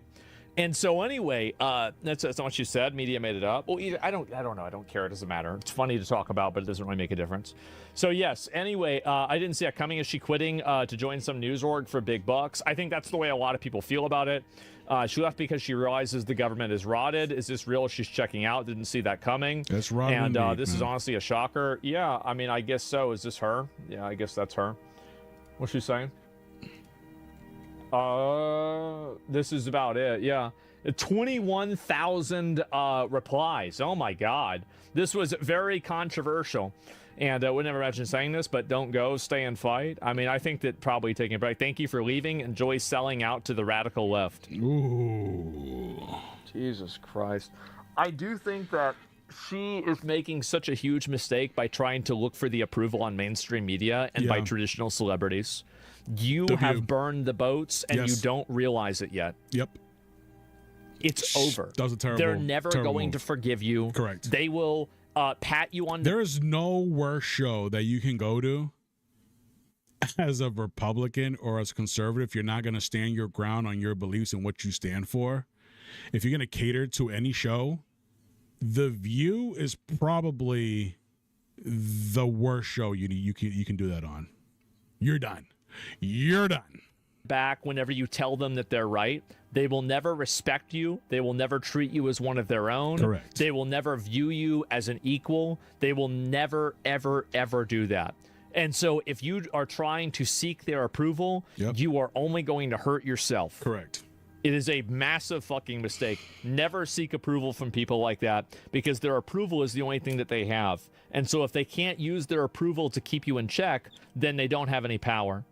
And so anyway, that's not what you said. Media made it up. Well, I don't know. I don't care. It doesn't matter. It's funny to talk about, but it doesn't really make a difference. So yes. Anyway, I didn't see it coming. Is she quitting to join some news org for big bucks? I think that's the way a lot of people feel about it. She left because she realizes the government is rotted. Is this real? She's checking out. Didn't see that coming. That's rotted. And this is honestly a shocker. Yeah, I mean, I guess so. Is this her? Yeah, I guess that's her. What's she saying? This is about it. Yeah, 21,000 replies. Oh my God, this was very controversial, and I would never imagine saying this, but don't go, stay and fight. I mean, I think that probably taking a break. Thank you for leaving. Enjoy selling out to the radical left. Ooh, Jesus Christ. I do think that she is making such a huge mistake by trying to look for the approval on mainstream media and by traditional celebrities. You have burned the boats, and you don't realize it yet. Yep. It's over. That was a terrible. They're never going to forgive you. Correct. They will pat you on. There is no worse show that you can go to as a Republican or as a conservative. You're not going to stand your ground on your beliefs and what you stand for. If you're going to cater to any show, The View is probably the worst show you can do that on. You're done. You're done. Back whenever you tell them that they're right, they will never respect you. They will never treat you as one of their own. Correct. They will never view you as an equal. They will never, ever, ever do that. And so if you are trying to seek their approval, you are only going to hurt yourself. Correct. It is a massive fucking mistake. Never seek approval from people like that, because their approval is the only thing that they have. And so if they can't use their approval to keep you in check, then they don't have any power.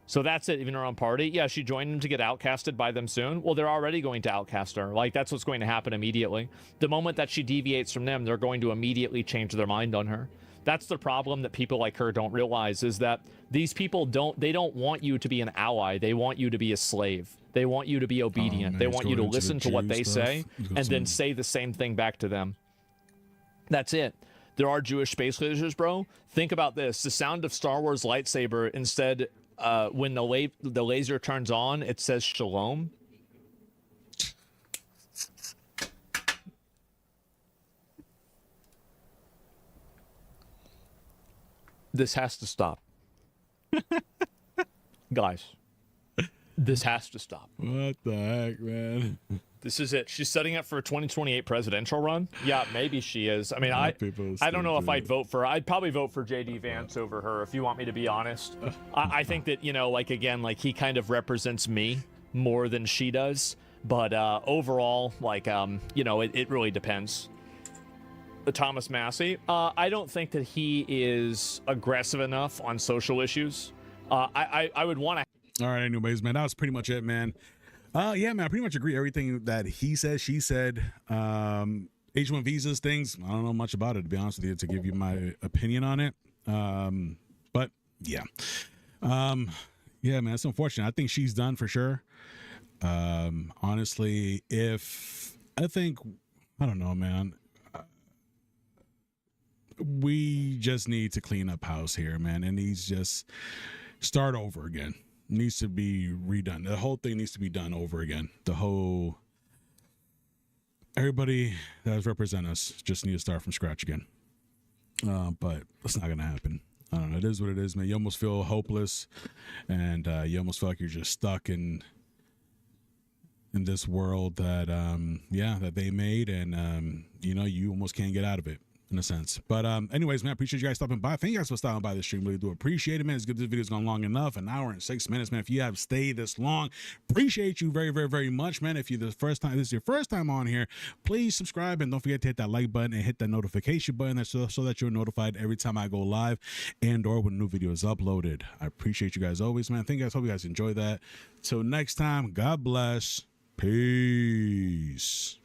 So that's it. Even her own party. Yeah, she joined them to get outcasted by them soon. Well, they're already going to outcast her. Like, that's what's going to happen immediately. The moment that she deviates from them, they're going to immediately change their mind on her. That's the problem that people like her don't realize, is that these people don't want you to be an ally. They want you to be a slave. They want you to be obedient. They want you to listen to what they say and then say the same thing back to them. That's it. There are Jewish space lasers, bro. Think about this. The sound of Star Wars lightsaber, instead, when the laser turns on, it says shalom. This has to stop. Guys, this has to stop. What the heck, man? This is it. She's setting up for a 2028 presidential run. Yeah, maybe she is. I mean, I don't know if I'd vote for her. I'd probably vote for JD Vance over her, if you want me to be honest. I think that, you know, like, again, like, he kind of represents me more than she does. But overall, like, you know, it really depends. Thomas Massey, I don't think that he is aggressive enough on social issues. I would want to. All right, anyways, man, that was pretty much it, man. Yeah, man, I pretty much agree everything that he said, she said. H1 visas, things, I don't know much about it, to be honest with you, to give you my opinion on it. But yeah. Yeah, man, it's unfortunate. I think she's done for sure. Honestly, I don't know, man. We just need to clean up house here, man. It needs to just start over again. It needs to be redone. The whole thing needs to be done over again. Everybody that represent us just need to start from scratch again. But it's not gonna happen. I don't know. It is what it is, man. You almost feel hopeless, and you almost feel like you're just stuck in this world that that they made, and you know, you almost can't get out of it, in a sense. But anyways, man, I appreciate you guys stopping by. Thank you guys for stopping by the stream. Really do appreciate it, man. It's good this video's gone long enough, 1 hour and 6 minutes, man. If you have stayed this long, appreciate you very, very, very much, man. If this is your first time on here, please subscribe, and don't forget to hit that like button and hit that notification button so that you're notified every time I go live and or when a new video is uploaded. I appreciate you guys always, man. Thank you guys. Hope you guys enjoy that. Till next time, God bless. Peace.